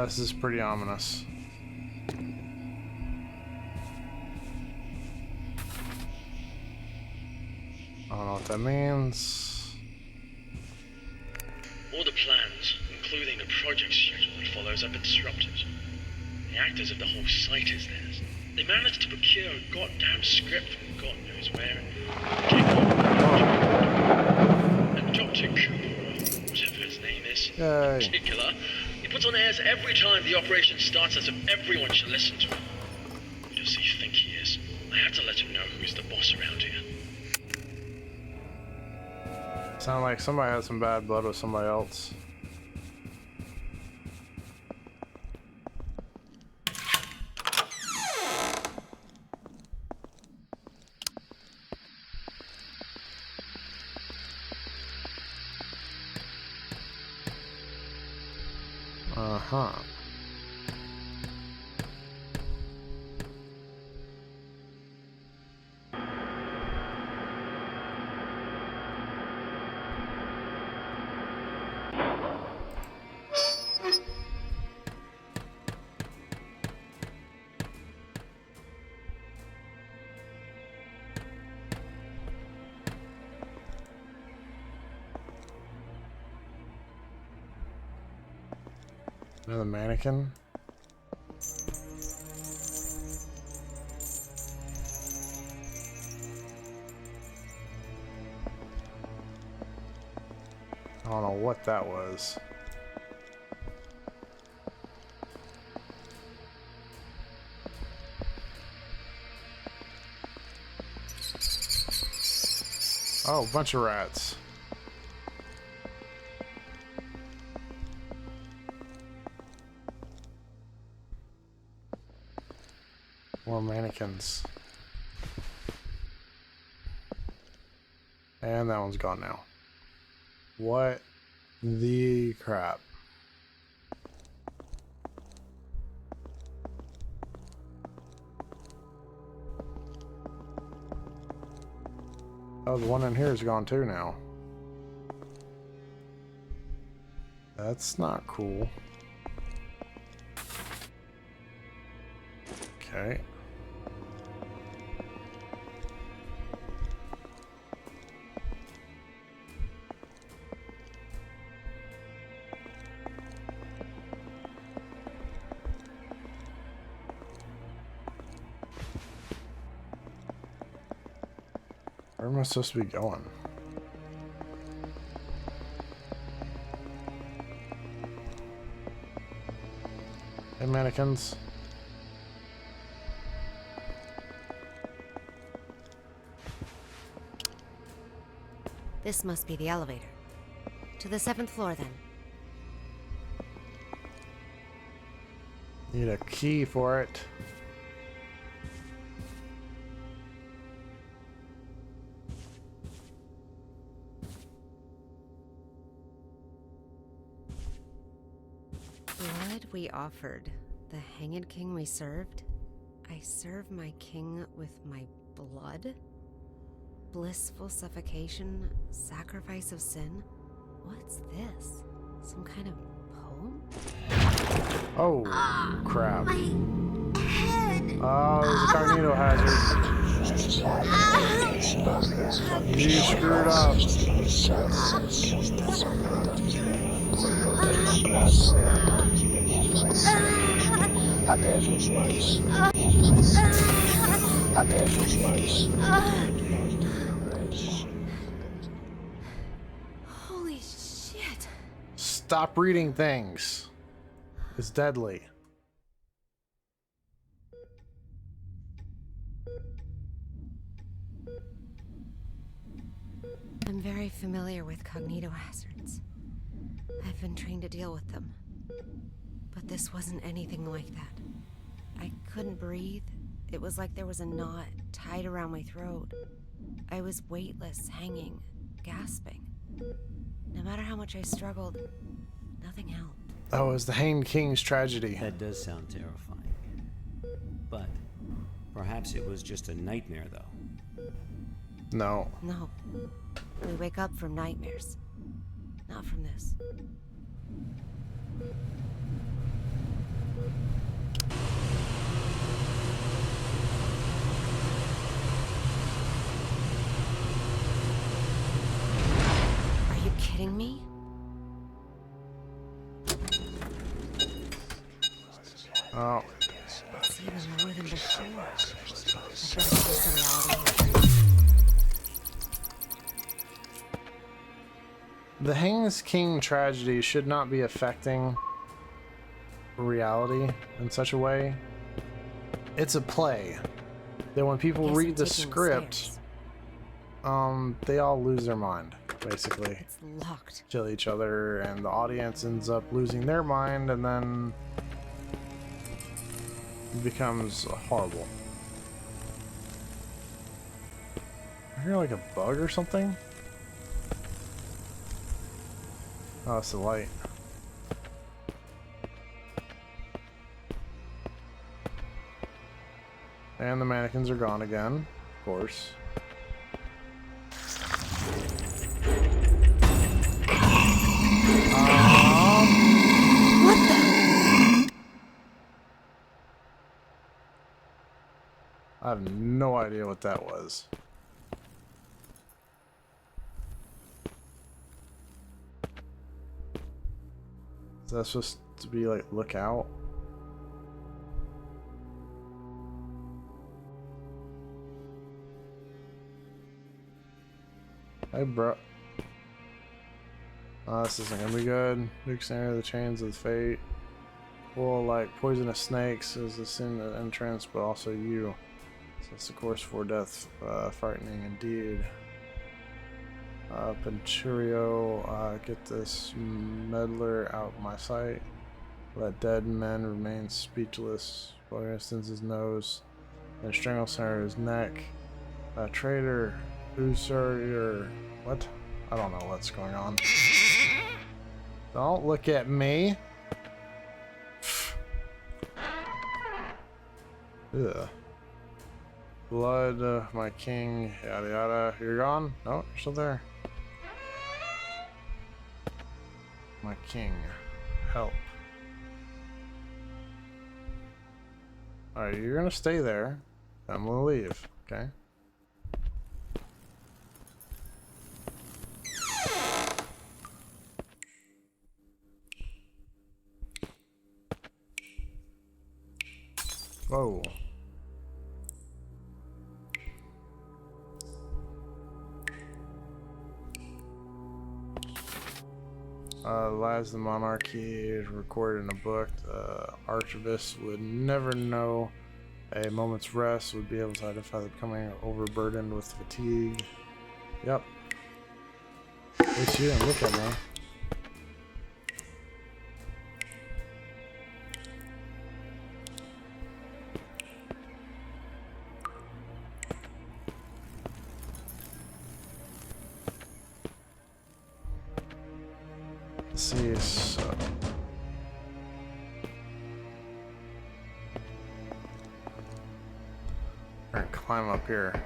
This is pretty ominous. I don't know what that means. All the plans, including the project schedule that follows, have been disrupted. The actors of the whole site is theirs. They managed to procure a goddamn script from God knows where. And Dr. Cooper, whatever his name is, in particular, he puts on airs every time the operation starts as if everyone should listen to him. Who does he think he is? I have to let him know who's the boss around here. Sound like somebody had some bad blood with somebody else. Uh-huh. Another mannequin. I don't know what that was. Oh, bunch of rats. More mannequins. And that one's gone now. What the crap? Oh, the one in here is gone too now. That's not cool. Okay. Where am I supposed to be going? Hey, mannequins. This must be the elevator. To the 7th floor, then. Need a key for it. Blood we offered, the Hanged King we served. I serve my king with my blood? Blissful suffocation, sacrifice of sin? What's this? Some kind of poem? Oh, crap. My head! Oh, there's a Cognito hazard. You screwed up. Holy shit. Stop reading things. It's deadly. I'm very familiar with cognito hazards. I've been trained to deal with them. But this wasn't anything like that. I couldn't breathe. It was like there was a knot tied around my throat. I was weightless, hanging, gasping. No matter how much I struggled, nothing helped. That was the Hanged King's tragedy. That does sound terrifying. But perhaps it was just a nightmare, though. No. No. We wake up from nightmares. Not from this. Are you kidding me? Oh. It's even more than before. I bet it's just a reality. The Hanged King tragedy should not be affecting reality in such a way. It's a play that when people read the script, they all lose their mind, basically. It's locked. Kill each other, and the audience ends up losing their mind, and then it becomes horrible. I hear like a bug or something. Oh, it's the light. And the mannequins are gone again, of course. What the? I have no idea what that was. Is that supposed to be like, look out? Hey, bro. Oh, this isn't gonna be good. Luke snare the chains of fate. Well, like poisonous snakes is the sin of entrance, but also you. So it's the course for death, frightening indeed. Penturio, get this meddler out of my sight. Let dead men remain speechless. For instance, his nose, and strangle center his neck. Traitor, usurper, what? I don't know what's going on. Don't look at me. Ugh. Blood, my king, yada yada. You're gone? No, you're still there. My king, help. Alright, you're gonna stay there. I'm gonna leave, okay? Whoa. Lies of the Monarchy is recorded in a book. The archivist would never know a moment's rest, would be able to identify the becoming overburdened with fatigue. Yep. At least you didn't look at me. Let's see, so... We're gonna climb up here.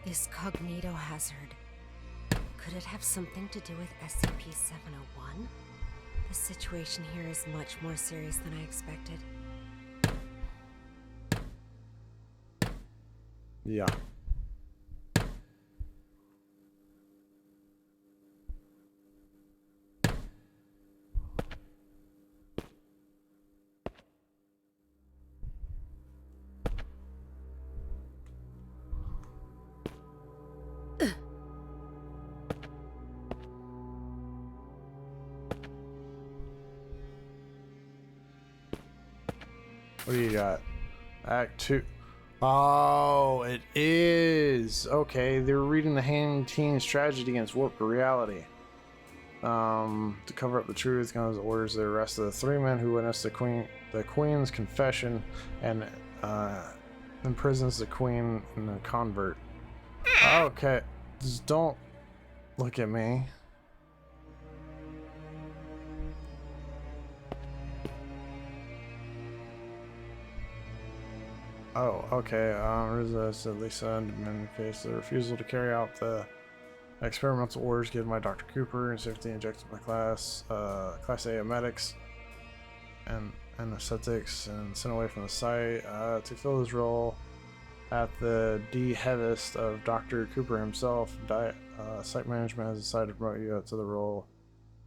This cognito hazard. Could it have something to do with SCP-701? The situation here is much more serious than I expected. Yeah. What do you got? Act 2. Oh, it is. Okay, they're reading the Hand King's tragedy against warped reality. To cover up the truth, Guns orders the arrest of the 3 men who witnessed the Queen's confession and imprisons the Queen in a convert. Okay, just don't look at me. Oh, okay. Resist at least in case the refusal to carry out the experimental orders given by Dr. Cooper and safety injected by Class A medics and anesthetics and sent away from the site to fill his role at the behest of Dr. Cooper himself. Site management has decided to promote you to the role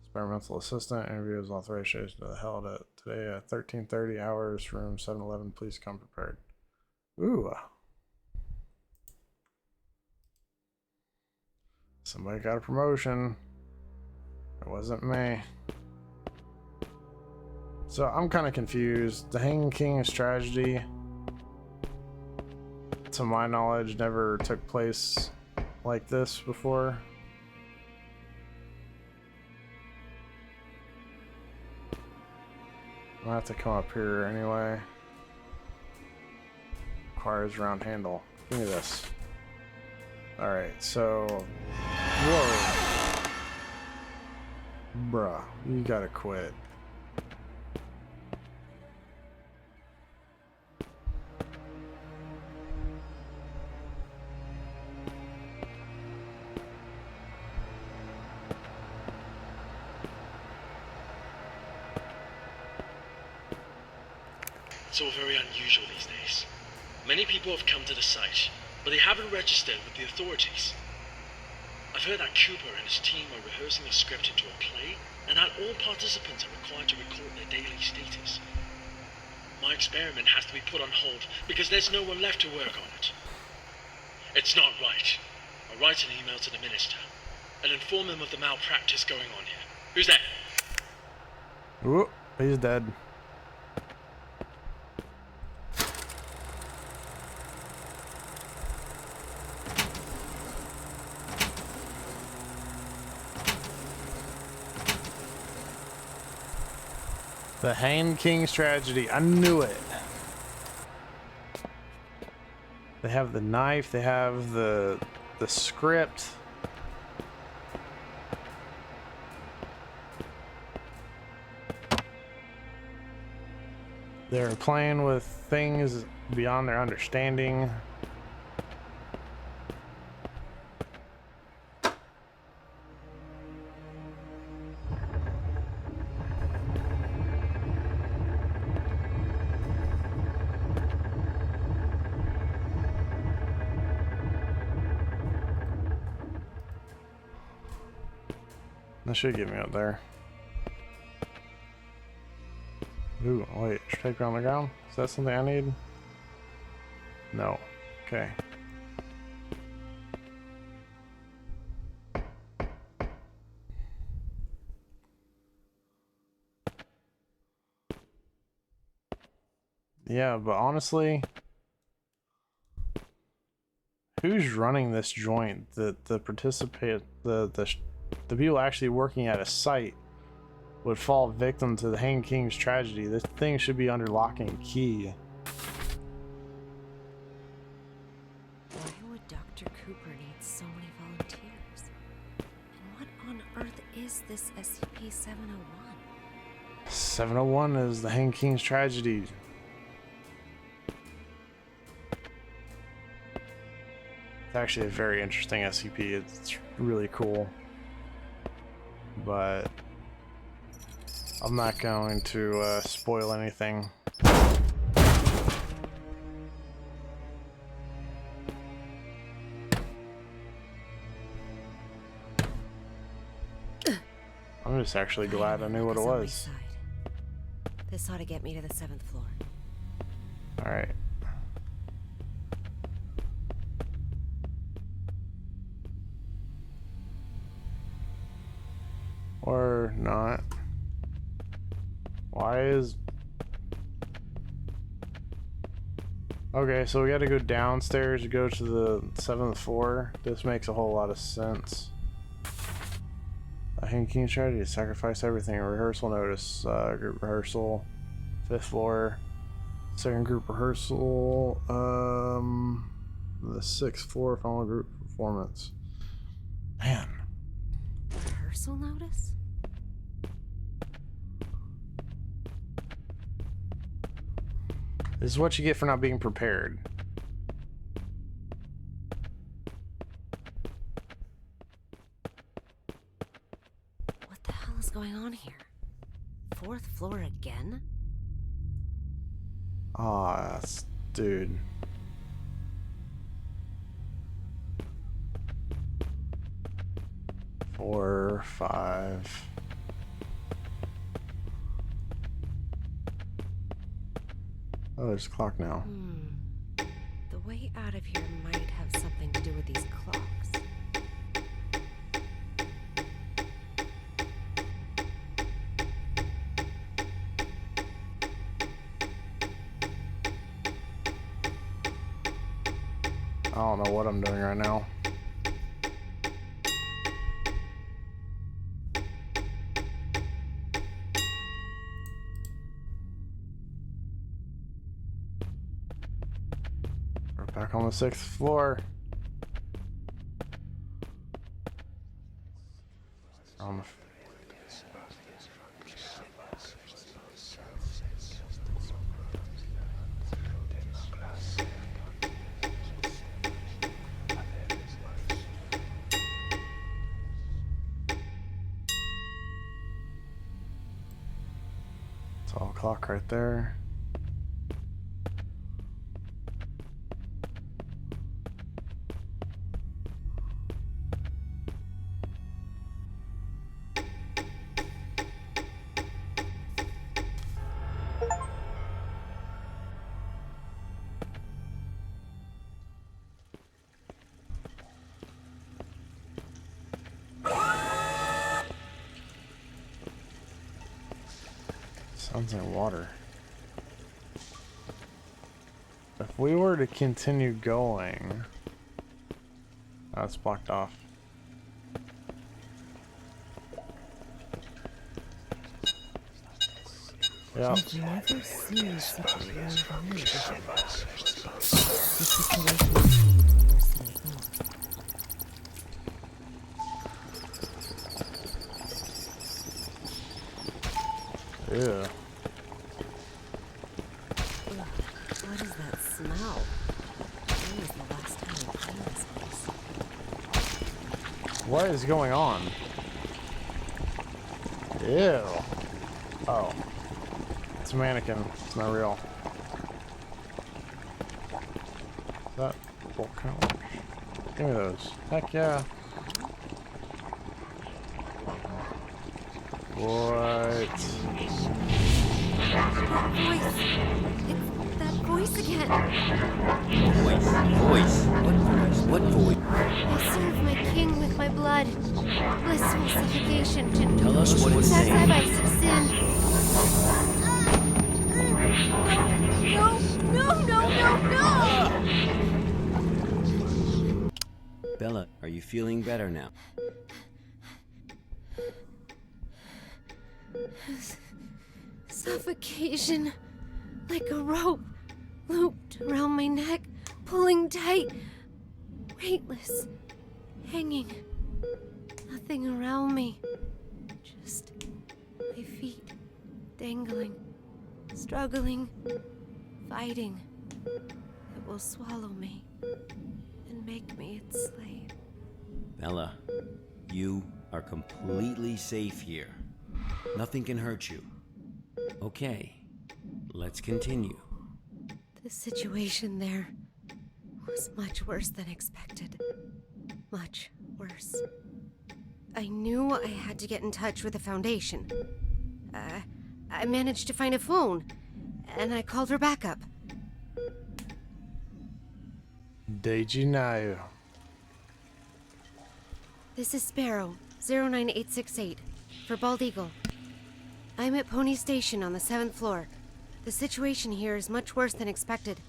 experimental assistant. Interview is authorization held at today at 13:30 hours, room 711. Please come prepared. Ooh. Somebody got a promotion. It wasn't me. So I'm kind of confused. The Hanging King's tragedy, to my knowledge, never took place like this before. I'm gonna have to come up here anyway. Requires round handle. Give me this. Alright, so... Whoa! Bruh, you gotta quit. It's all very unusual these days. Many people have come to the site, but they haven't registered with the authorities. I've heard that Cooper and his team are rehearsing a script into a play, and that all participants are required to record their daily status. My experiment has to be put on hold because there's no one left to work on it. It's not right. I'll write an email to the minister and inform him of the malpractice going on here. Who's that? Whoop, he's dead. The Hand King's tragedy. I knew it. They have the knife. They have the script. They're playing with things beyond their understanding. That should get me up there. Ooh, wait, should I take me on the ground? Is that something I need? No. Okay. Yeah, but honestly, who's running this joint? The people actually working at a site would fall victim to the Hanged King's tragedy. This thing should be under lock and key. Why would Dr. Cooper needs so many volunteers? And what on earth is this SCP-701? 701 is the Hank King's tragedy. It's actually a very interesting SCP. It's really cool. But I'm not going to spoil anything. I'm just actually glad I knew what it was. This ought to get me to the 7th floor. Alright. Or not. Why is... Okay, so we gotta go downstairs to go to the 7th floor. This makes a whole lot of sense. A Hank King strategy, sacrifice everything. A rehearsal notice, group rehearsal, 5th floor, 2nd group rehearsal, the 6th floor, final group performance. Man. Rehearsal notice? This is what you get for not being prepared. What the hell is going on here? 4th floor again? Ah, dude. Four, 5. Oh, there's a clock now. The way out of here might have something to do with these clocks. I don't know what I'm doing right now. We're back on the 6th floor. Tall clock right there. Sounds like water. If we were to continue going... Oh, it's blocked off. Yeah. I've never seen such a long valley before. This situation is worse than I thought. Yeah. What is that smell? When was the last time I cleaned this place? What is going on? Ew. Oh. It's a mannequin. It's not real. Is that volcano? Give me those. Heck yeah. What? Voice! It's that voice again! Voice? What voice? What voice? I serve my king with my blood. Blissful suffocation to Tell us what it's saying. sacrifice of sin. No! Bella, are you feeling better now? Suffocation. Like a rope looped around my neck, pulling tight. weightless, hanging, nothing around me, just my feet dangling, struggling, fighting. It will swallow me and make me its slave. Bella, you are completely safe here. Nothing can hurt you. Okay, let's continue. The situation there was much worse than expected. Much worse. I knew I had to get in touch with the Foundation. I managed to find a phone, and I called for backup. Did you know? This is Sparrow, 09868, for Bald Eagle. I'm at Pony Station on the 7th floor. The situation here is much worse than expected.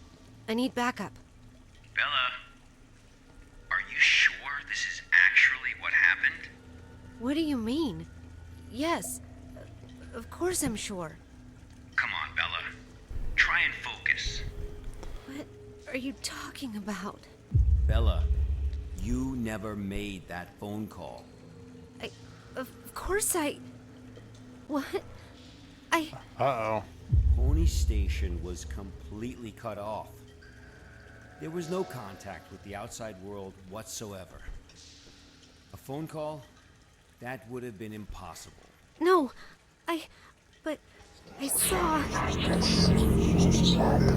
I need backup. Bella, are you sure this is actually what happened? What do you mean? Yes, of course I'm sure. Come on, Bella. Try and focus. What are you talking about? Bella, you never made that phone call. Of course I... What? Uh-oh. Pony Station was completely cut off. There was no contact with the outside world whatsoever. A phone call? That would have been impossible. No, but I saw...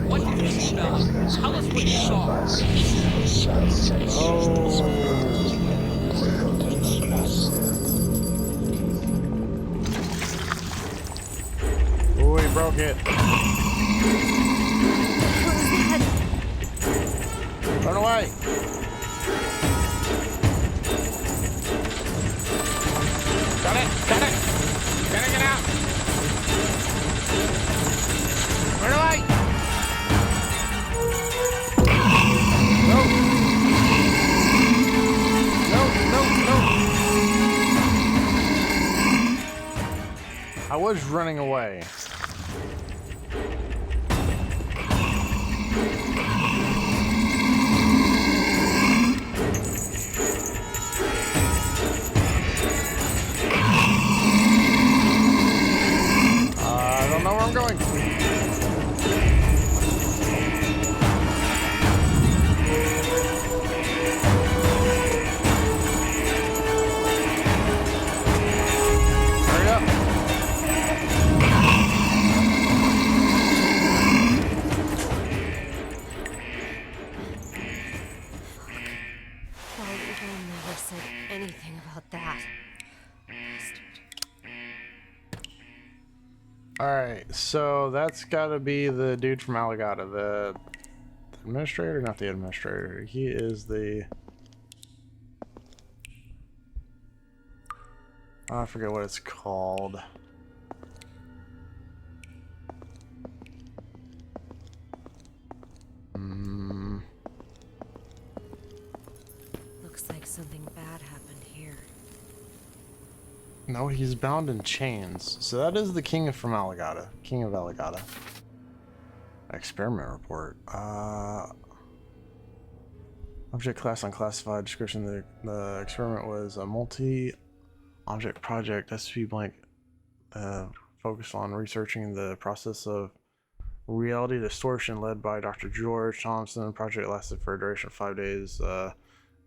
What did you see, Bella? Tell us what you saw. Oh, he broke it. Run away. Got it. Gotta get out. Run away. No. I was running away. I don't know where I'm going. Hurry up. Bald Eagle never said anything about that. Alright, so that's gotta be the dude from Aligata, the administrator? Not the administrator. He is the... I forget what it's called. Looks like something bad happened here. No, he's bound in chains. So that is the king from Aligata. King of Aligata. Experiment report. Object class unclassified. Description. The experiment was a multi-object project. SCP blank. Focused on researching the process of reality distortion led by Dr. George Thompson. The project lasted for a duration of 5 days.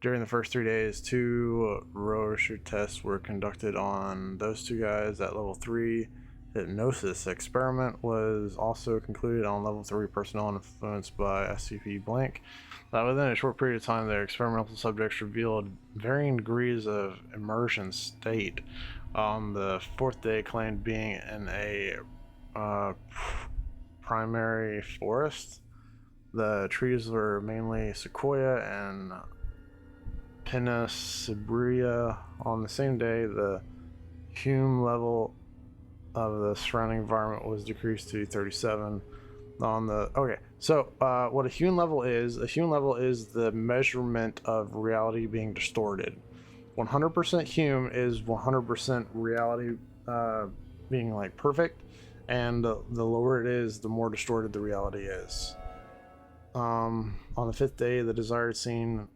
During the first 3 days, 2 Roche tests were conducted on those 2 guys at level 3. Hypnosis experiment was also concluded on level 3 personnel influenced by SCP blank. Within a short period of time, their experimental subjects revealed varying degrees of immersion state. On the 4th day, claimed being in a primary forest. The trees were mainly sequoia and Pinna Cibria. On the same day, the Hume level of the surrounding environment was decreased to 37. On the what a Hume level is the measurement of reality being distorted. 100% Hume is 100% reality being like perfect, and the lower it is, the more distorted the reality is. On the 5th day, the desired scene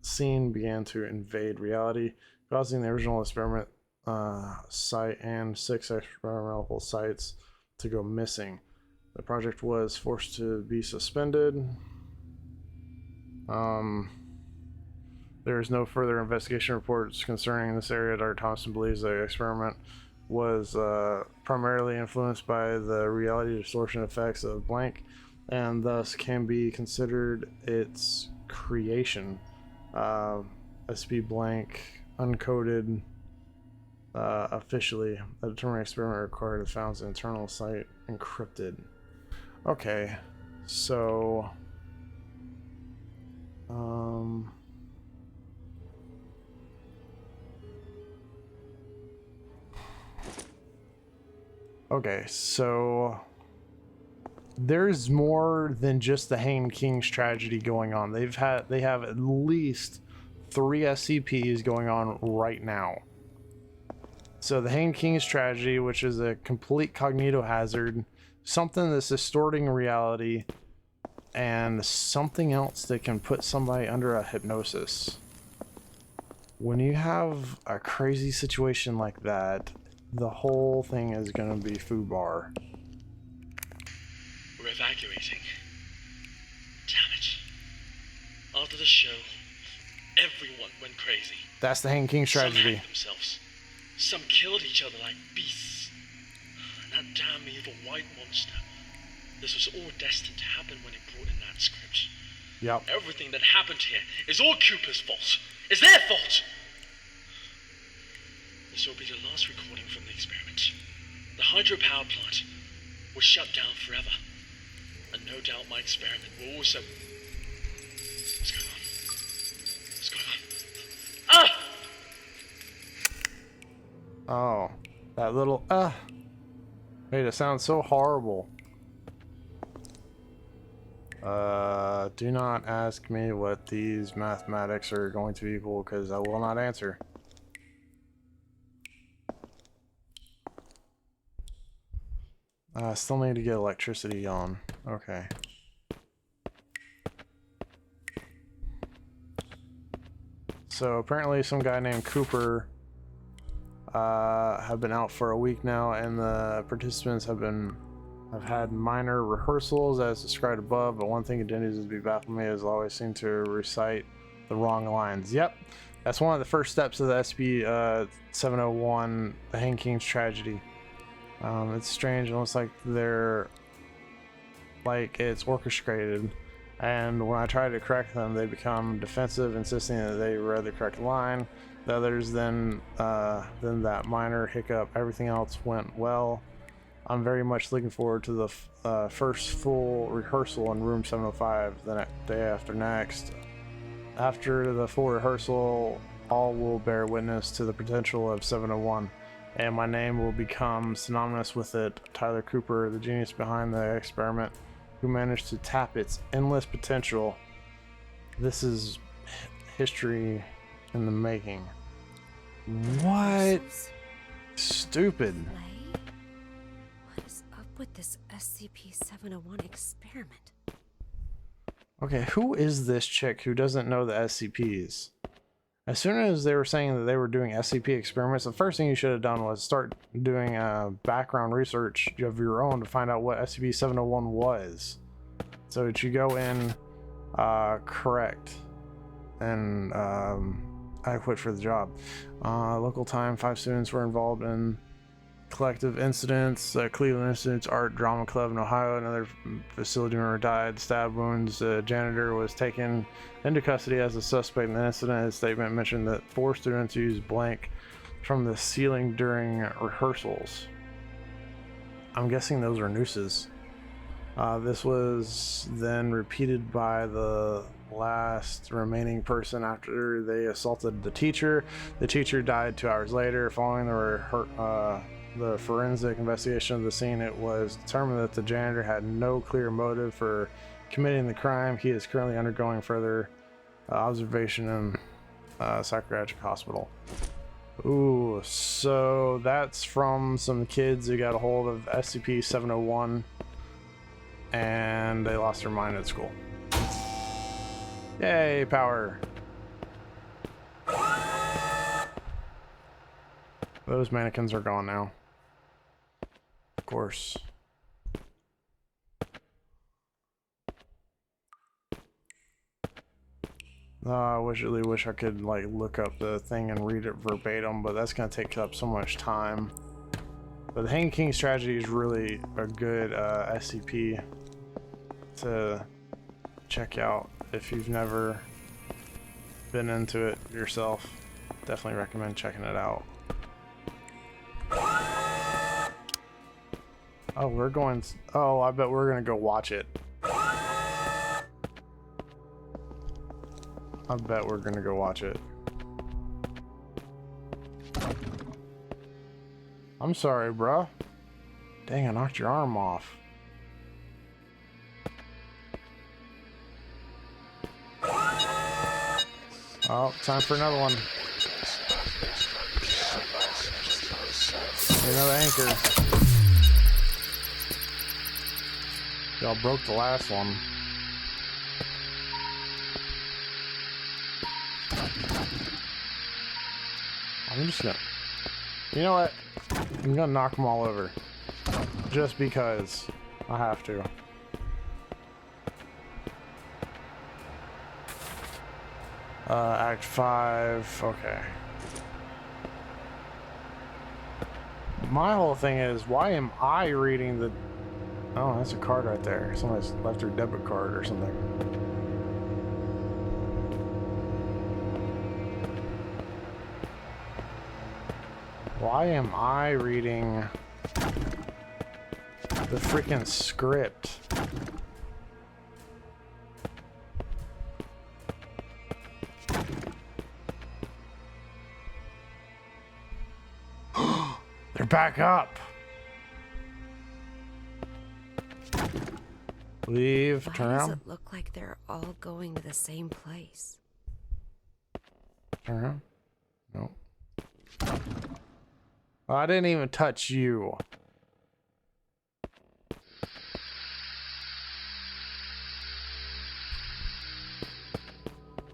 scene began to invade reality, causing the original experiment site and 6 experimental sites to go missing. The project was forced to be suspended. There is no further investigation reports concerning this area. Dr. Thompson believes the experiment was primarily influenced by the reality distortion effects of blank, and thus can be considered its creation. SCP blank uncoded officially. A determined experiment required found the internal site encrypted. Okay, so okay, so there's more than just the Hanged King's tragedy going on. They have at least 3 SCPs going on right now. So the Hanged King's tragedy, which is a complete cognitohazard, something that's distorting reality, and something else that can put somebody under a hypnosis. When you have a crazy situation like that, the whole thing is going to be foobar. We're evacuating. Damn it. After the show, everyone went crazy. That's the Hanged King's tragedy. Some hanged themselves. Some killed each other like beasts. And that damn evil white monster. This was all destined to happen when it brought in that script. Yep. Everything that happened here is all Cooper's fault. It's their fault! This will be the last recording from the experiment. The hydropower plant was shut down forever. And no doubt my experiment will also... What's going on? What's going on? Ah! Oh, that little made it sound so horrible. Do not ask me what these mathematics are going to equal, because I will not answer. I still need to get electricity on. Okay. So apparently some guy named Cooper have been out for a week now, and the participants have had minor rehearsals as described above, but one thing continues to be baffling me is always seem to recite the wrong lines. Yep, that's one of the first steps of the SCP-701, the Hanged King's tragedy. It's strange, almost like it's orchestrated, and when I try to correct them, they become defensive, insisting that they read the correct line. The others then that minor hiccup, everything else went well. I'm very much looking forward to the first full rehearsal in room 705 the day after next. After the full rehearsal, all will bear witness to the potential of 701, and my name will become synonymous with it. Tyler Cooper, the genius behind the experiment, who managed to tap its endless potential. This is history in the making. What? Stupid. What is up with this SCP-701 experiment? Okay, who is this chick who doesn't know the SCPs? As soon as they were saying that they were doing SCP experiments, the first thing you should have done was start doing background research of your own to find out what SCP-701 was, so that you go in correct and adequate for the job. Local time, 5 students were involved in collective incidents. Cleveland Institute's Art Drama Club in Ohio. Another facility member died, stab wounds. Janitor was taken into custody as a suspect in the incident. His statement mentioned that 4 students used blank from the ceiling during rehearsals. I'm guessing those are nooses. This was then repeated by the last remaining person after they assaulted the teacher. The teacher died 2 hours later. Following the forensic investigation of the scene, it was determined that the janitor had no clear motive for committing the crime. He is currently undergoing further observation in psychiatric hospital. Ooh, so that's from some kids who got a hold of SCP-701 and they lost their mind at school. Yay, power. Those mannequins are gone now. Of course. I really wish I could like look up the thing and read it verbatim, but that's gonna take up so much time. But the Hanging King strategy is really a good SCP to check out if you've never been into it yourself. Definitely recommend checking it out. Oh, we're going. Oh, I bet we're gonna go watch it. I bet we're gonna go watch it. I'm sorry, bruh. Dang, I knocked your arm off. Oh, time for another one. Another anchor. Y'all broke the last one. I'm just gonna... You know what? I'm gonna knock them all over. Just because I have to. Act 5. Okay. My whole thing is, why am I reading the... Oh, that's a card right there. Somebody's left their debit card or something. Why am I reading the freaking script? They're back up. Leave, turn Why does around. it look like they're all going to the same place? Turn around. Nope. Oh, I didn't even touch you.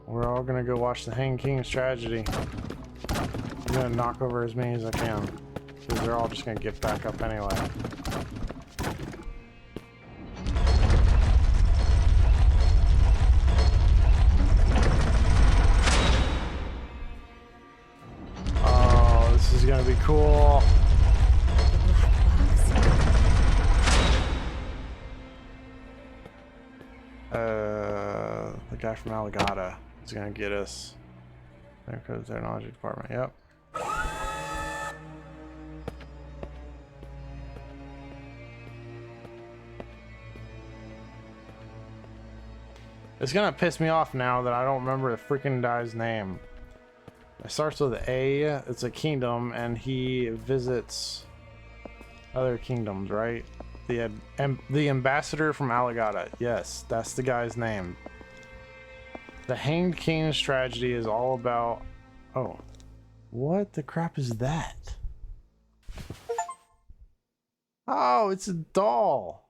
We're all gonna go watch the Hanging King's tragedy. I'm gonna knock over as many as I can, because they're all just gonna get back up anyway. Oh, this is gonna be cool. The guy from Aligata is gonna get us. There goes the technology department. Yep. It's gonna piss me off now that I don't remember the freaking guy's name. It starts with A. It's a kingdom, and he visits other kingdoms, right? The ambassador from Aligata. Yes, that's the guy's name. The Hanged King's tragedy is all about... Oh. What the crap is that? Oh, it's a doll.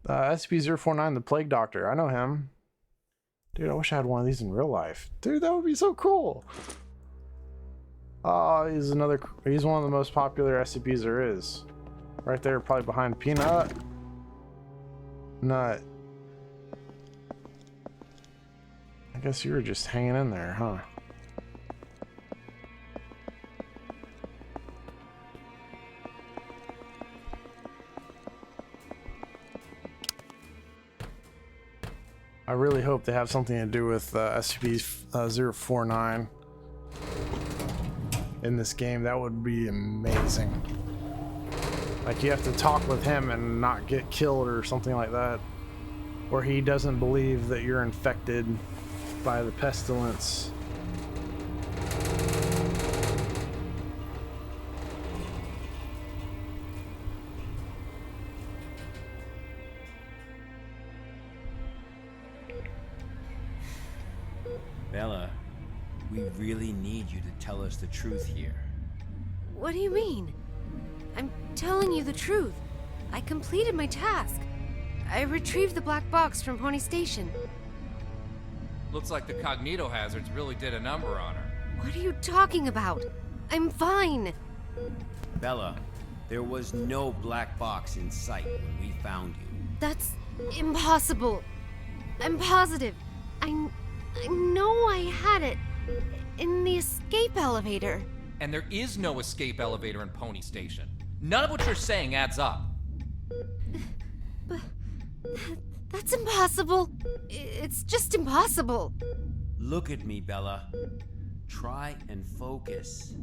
SCP-049, the Plague Doctor. I know him. Dude, I wish I had one of these in real life. Dude, that would be so cool. Oh, he's one of the most popular SCPs there is. Right there, probably behind Peanut. Nut. I guess you were just hanging in there, huh? I really hope they have something to do with SCP-049 in this game. That would be amazing. Like, you have to talk with him and not get killed or something like that. Or he doesn't believe that you're infected by the pestilence. Bella, we really need you to tell us the truth here. What do you mean? I'm telling you the truth. I completed my task. I retrieved the black box from Pony Station. Looks like the cognito hazards really did a number on her. What are you talking about? I'm fine. Bella, there was no black box in sight when we found you. That's impossible. I'm positive. I know I had it in the escape elevator. And there is no escape elevator in Pony Station. None of what you're saying adds up. But that's impossible. It's just impossible. Look at me, Bella. Try and focus.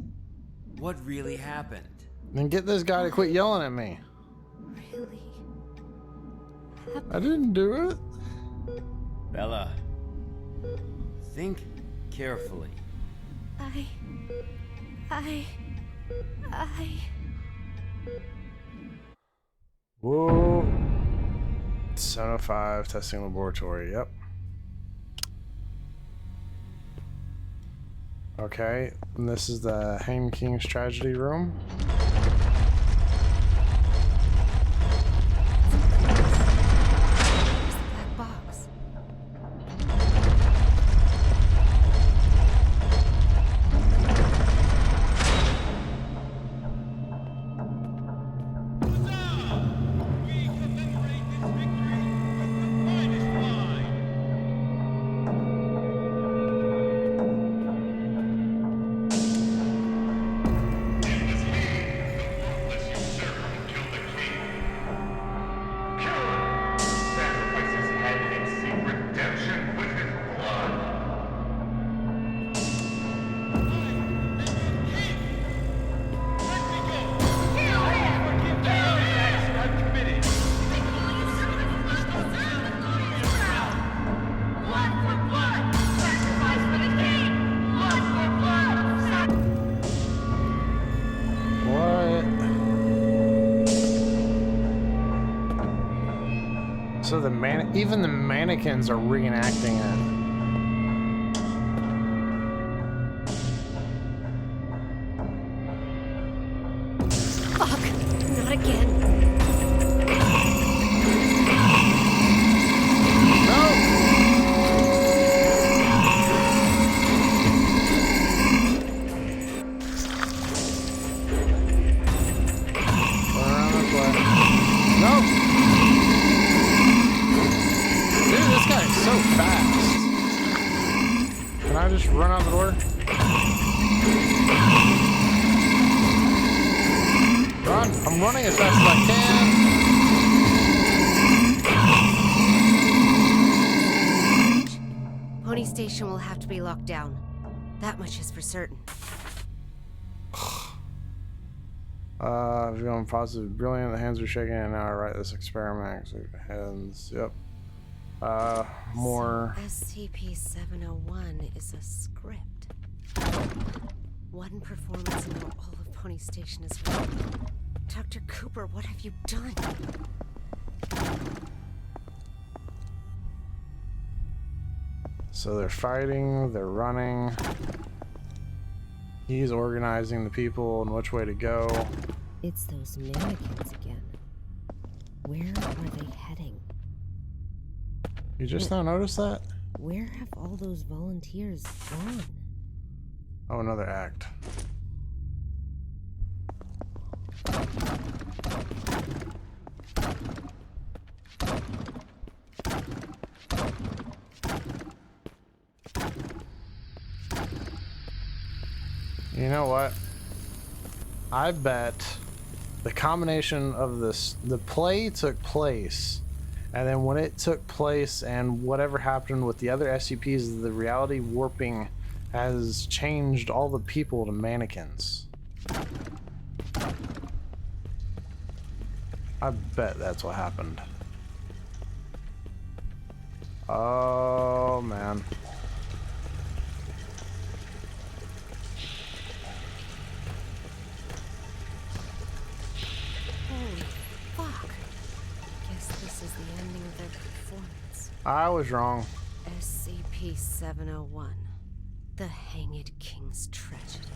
What really happened? Then get this guy to quit yelling at me. Really? I didn't do it. Bella, think carefully. Whoa. 705 testing laboratory. Yep. Okay, and this is the Hain King's tragedy room. Where's the black box? So even the mannequins are reenacting it. Fuck! Not again. Just run out the door. Run! I'm running as fast as I can. Pony Station will have to be locked down. That much is for certain. Feeling positive, brilliant. The hands are shaking, and now I write this experiment. So hands, yep. More. So SCP-701 is a script. One performance and all of Pony Station is wrong. Dr. Cooper, what have you done? So they're fighting, they're running. He's organizing the people and which way to go. It's those mannequins again. Where are they heading? You just now noticed that? Where have all those volunteers gone? Oh, another act. You know what? I bet the combination of this, the play took place, and then when it took place and whatever happened with the other SCPs, the reality warping has changed all the people to mannequins. I bet that's what happened. Oh, man. Holy fuck. Guess this is the ending of their performance. I was wrong. SCP-701. The Hanged King's Tragedy.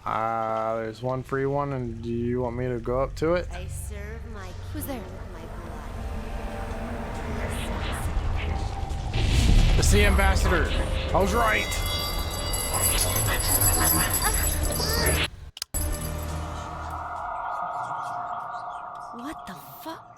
There's one free one, and do you want me to go up to it? I serve my Who's there? With my blood. It's the ambassador. I was right. What the fuck?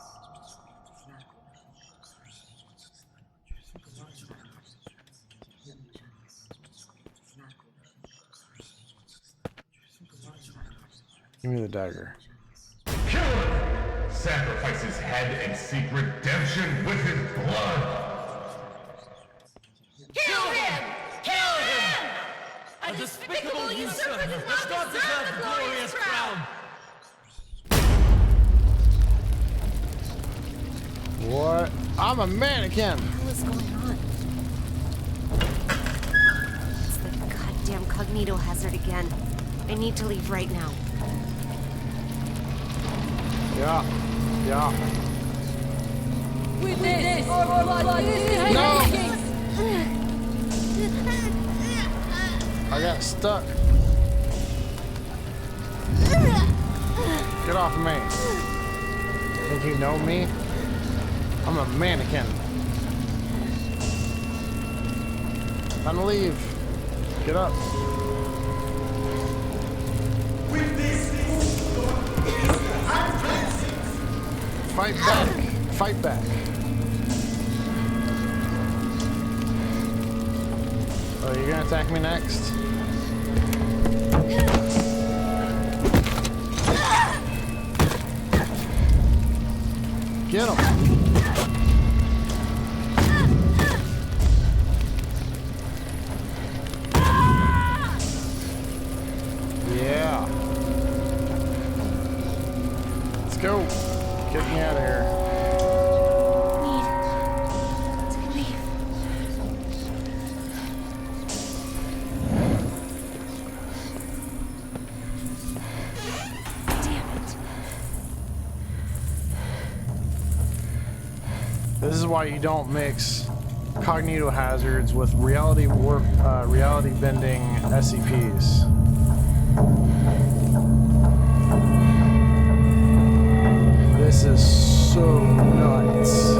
Give me the dagger. Killer sacrifice his head and seek redemption with his blood. Kill him! Kill him! A despicable usurper does not deserve the glorious crown! What? I'm a mannequin. What is going on? It's the goddamn cognito hazard again. I need to leave right now. Yeah. With this, our blood is No! I got stuck. Get off of me. Think you know me? I'm a mannequin. Time to leave. Get up. Fight back. Fight back. Oh, you're gonna attack me next? Get him. Yeah. Let's go. Get me out of here. Need to leave. Damn it. This is why you don't mix cognito hazards with reality bending SCPs. This is so nuts.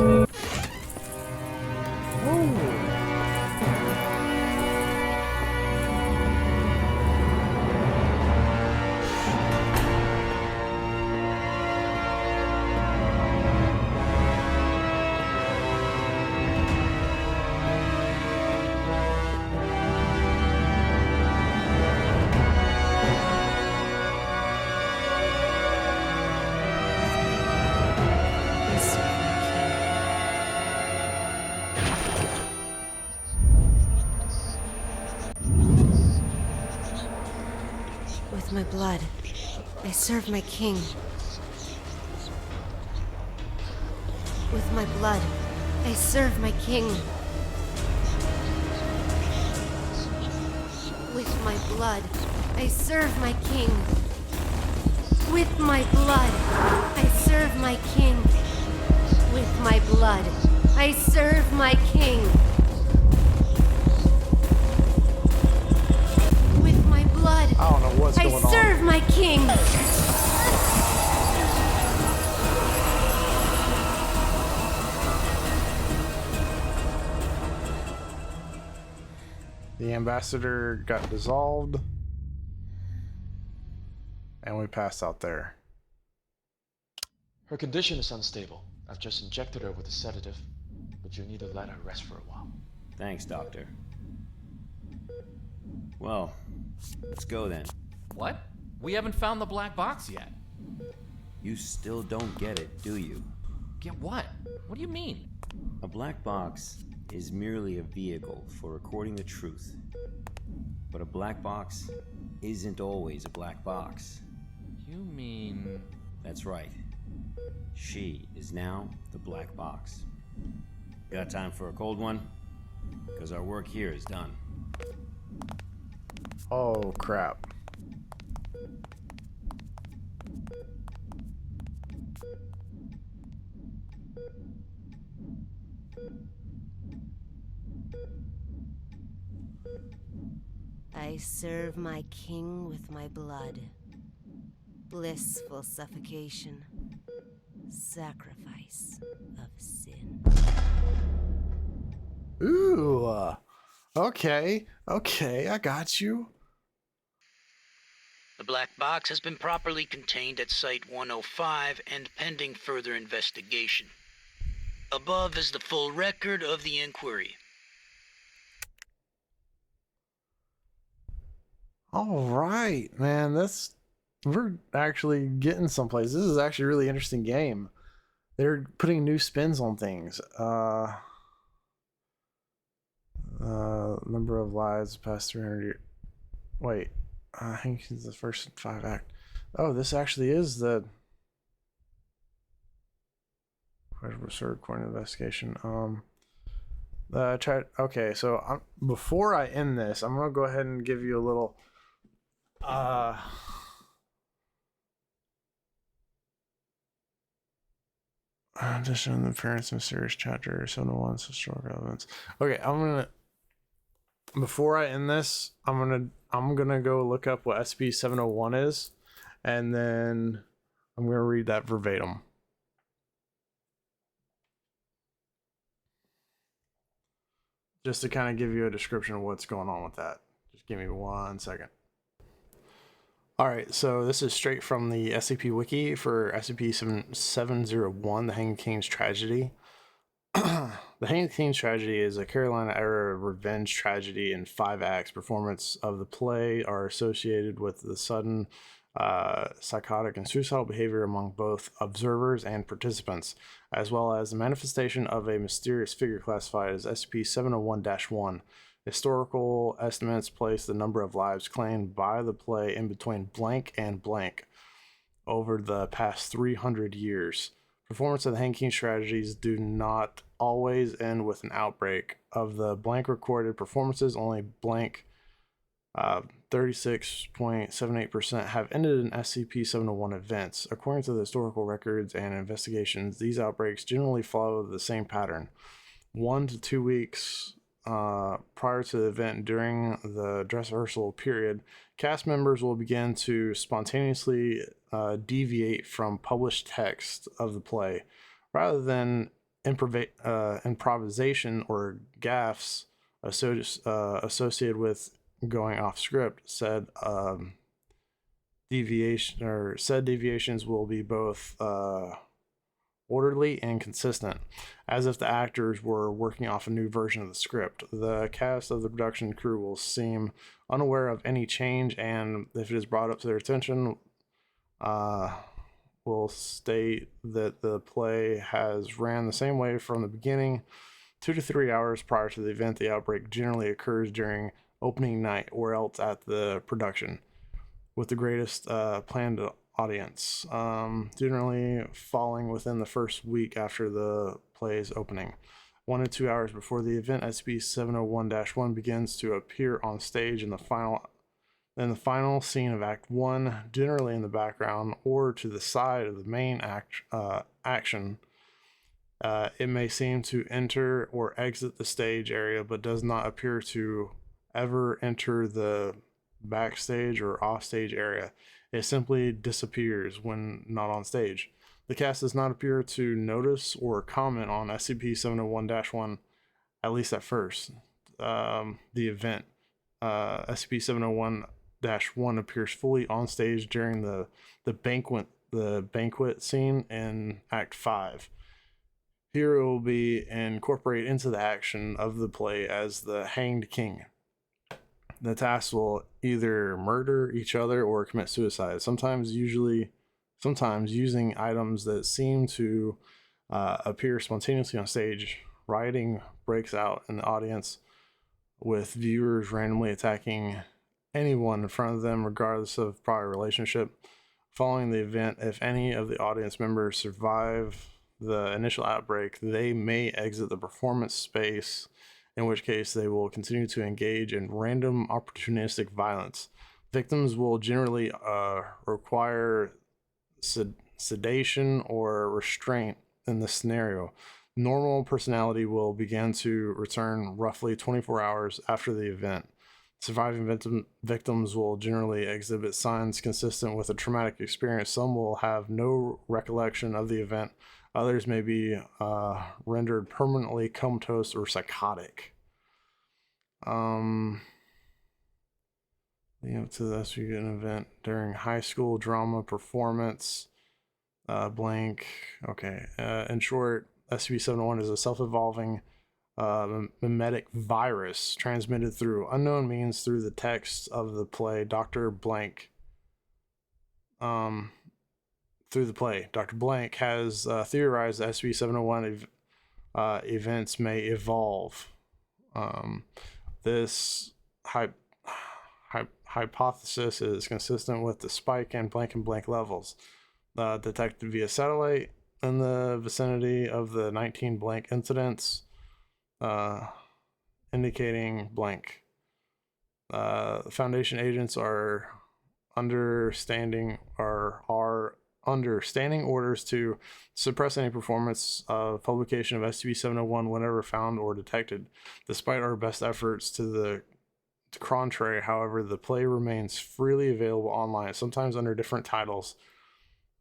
With my blood, I serve my king. With my blood, I serve my king. With my blood, I serve my king. With my blood, I serve my king. With my blood, I serve my king. With my blood, I don't know what's going on. I serve my king. The ambassador got dissolved, and we passed out there. Her condition is unstable. I've just injected her with a sedative, but you'll need to let her rest for a while. Thanks, Doctor. Well, let's go then. What? We haven't found the black box yet. You still don't get it, do you? Get what? What do you mean? A black box is merely a vehicle for recording the truth. But a black box isn't always a black box. You mean... That's right. She is now the black box. Got time for a cold one? Because our work here is done. Oh, crap. I I serve my king with my blood. Blissful suffocation. Sacrifice of sin. Ooh. Okay. Okay, I got you. The black box has been properly contained at Site 105 and pending further investigation. Above is the full record of the inquiry. All right, man. We're actually getting someplace. This is actually a really interesting game. They're putting new spins on things. Number of lives past 300 years. Wait, I think it's the first 5 act. Oh, this actually is the according to the investigation. Okay, so before I end this, I'm gonna go ahead and give you a little addition the appearance of serious chapter 701 historical elements. Okay, before I end this, I'm gonna go look up what SCP-701 is, and then I'm gonna read that verbatim. Just to kind of give you a description of what's going on with that. Just give me 1 second. Alright, so this is straight from the SCP Wiki for SCP-701, The Hanged King's Tragedy. The Hanged King's Tragedy is a Carolina-era revenge tragedy in 5 acts. Performance of the play are associated with the sudden psychotic and suicidal behavior among both observers and participants, as well as the manifestation of a mysterious figure classified as SCP-701-1. Historical estimates place the number of lives claimed by the play in between blank and blank over the past 300 years. Performance of the Hanged King's tragedies do not always end with an outbreak. Of the blank recorded performances, only blank 36.78% have ended in SCP-701 events. According to the historical records and investigations, these outbreaks generally follow the same pattern. 1 to 2 weeks prior to the event, during the dress rehearsal period, cast members will begin to spontaneously deviate from published text of the play. Rather than improvisation or gaffes associated with going off script, said deviations will be both orderly and consistent, as if the actors were working off a new version of the script. The cast of the production crew will seem unaware of any change, and if it is brought up to their attention, will state that the play has ran the same way from the beginning. 2 to 3 hours prior to the event, the outbreak generally occurs during opening night or else at the production, with the greatest planned audience, generally falling within the first week after the play's opening. 1 to 2 hours before the event, SCP-701-1 begins to appear on stage in the final scene of Act 1, generally in the background or to the side of the main action. It may seem to enter or exit the stage area, but does not appear to ever enter the backstage or offstage area. It simply disappears when not on stage. The cast does not appear to notice or comment on SCP-701-1, at least at first. The event, SCP-701-1 appears fully on stage during the banquet scene in Act 5. Here it will be incorporated into the action of the play as the Hanged King. The tasks will either murder each other or commit suicide, sometimes using items that seem to appear spontaneously on stage. Rioting breaks out in the audience, with viewers randomly attacking anyone in front of them regardless of prior relationship. Following the event, if any of the audience members survive the initial outbreak, they may exit the performance space, in which case they will continue to engage in random opportunistic violence. Victims will generally require sedation or restraint in this scenario. Normal personality will begin to return roughly 24 hours after the event. Surviving victims will generally exhibit signs consistent with a traumatic experience. Some will have no recollection of the event. Others may be rendered permanently comatose or psychotic. To this, you get an event during high school drama performance. Blank. Okay. In short, SCP-701 is a self-evolving mimetic virus transmitted through unknown means through the text of the play Dr. Blank. Through the play, Dr. Blank has theorized that SCP-701 events may evolve. This hypothesis is consistent with the spike in blank levels detected via satellite in the vicinity of the 19 blank incidents, indicating blank. Foundation agents are understanding orders to suppress any performance of publication of SCP-701 whenever found or detected. Despite our best efforts to the contrary, however, the play remains freely available online, sometimes under different titles.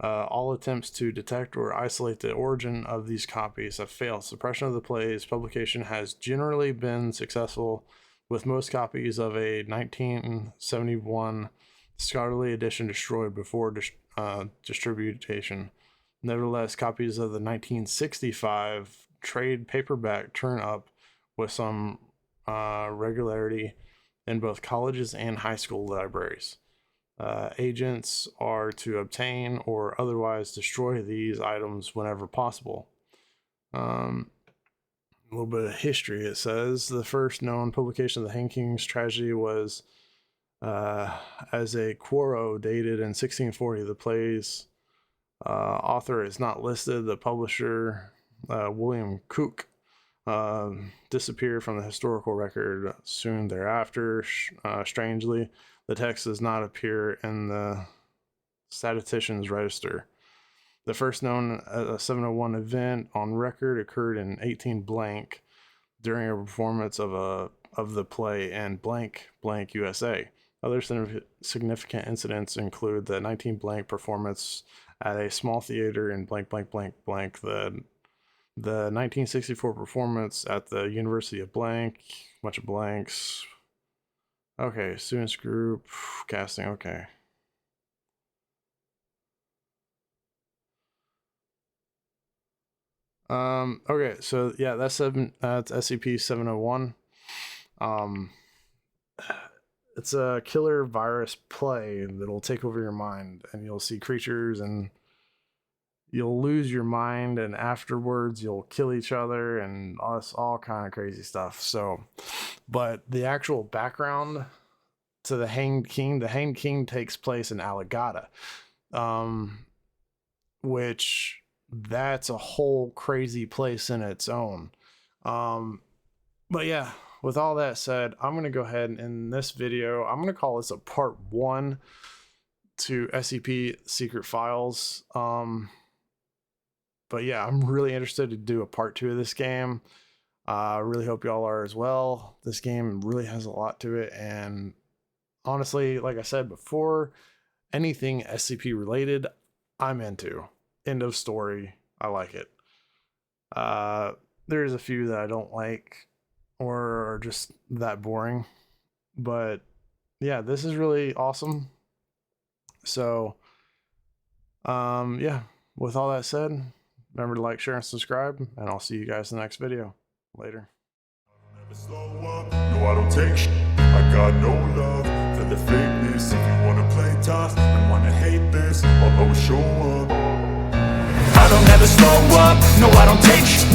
All attempts to detect or isolate the origin of these copies have failed. Suppression of the play's publication has generally been successful, with most copies of a 1971 scholarly edition destroyed before distribution. Nevertheless, copies of the 1965 trade paperback turn up with some regularity in both colleges and high school libraries. Agents are to obtain or otherwise destroy these items whenever possible. A little bit of history. It says the first known publication of the Han King's tragedy was as a quarto dated in 1640. The play's author is not listed. The publisher, William Cook, disappeared from the historical record soon thereafter. Strangely, the text does not appear in the statistician's register. The first known 701 event on record occurred in 18 blank during a performance of the play in blank USA. Other significant incidents include the 19 blank performance at a small theater in blank, the 1964 performance at the University of blank, bunch of blanks. Okay, students group, casting, okay. Okay, so yeah, that's SCP-701. It's a killer virus play that'll take over your mind, and you'll see creatures and you'll lose your mind, and afterwards you'll kill each other and all kind of crazy stuff. So, but the actual background to the Hanged King takes place in Alamogordo, which that's a whole crazy place in its own. But yeah, with all that said, I'm going to go ahead and in this video, I'm going to call this a part 1 to SCP Secret Files. But yeah, I'm really interested to do a part 2 of this game. I really hope y'all are as well. This game really has a lot to it, and honestly, like I said before, anything SCP related, I'm into. End of story. I like it. There's a few that I don't like or are just that boring, but yeah, this is really awesome. So, yeah, with all that said, remember to like, share, and subscribe, and I'll see you guys in the next video. Later. Slow up, no, I don't take shit. I got no love for the fakeness. If you wanna play tough and wanna hate this, I'll always show up. I don't ever slow up, no, I don't take shit.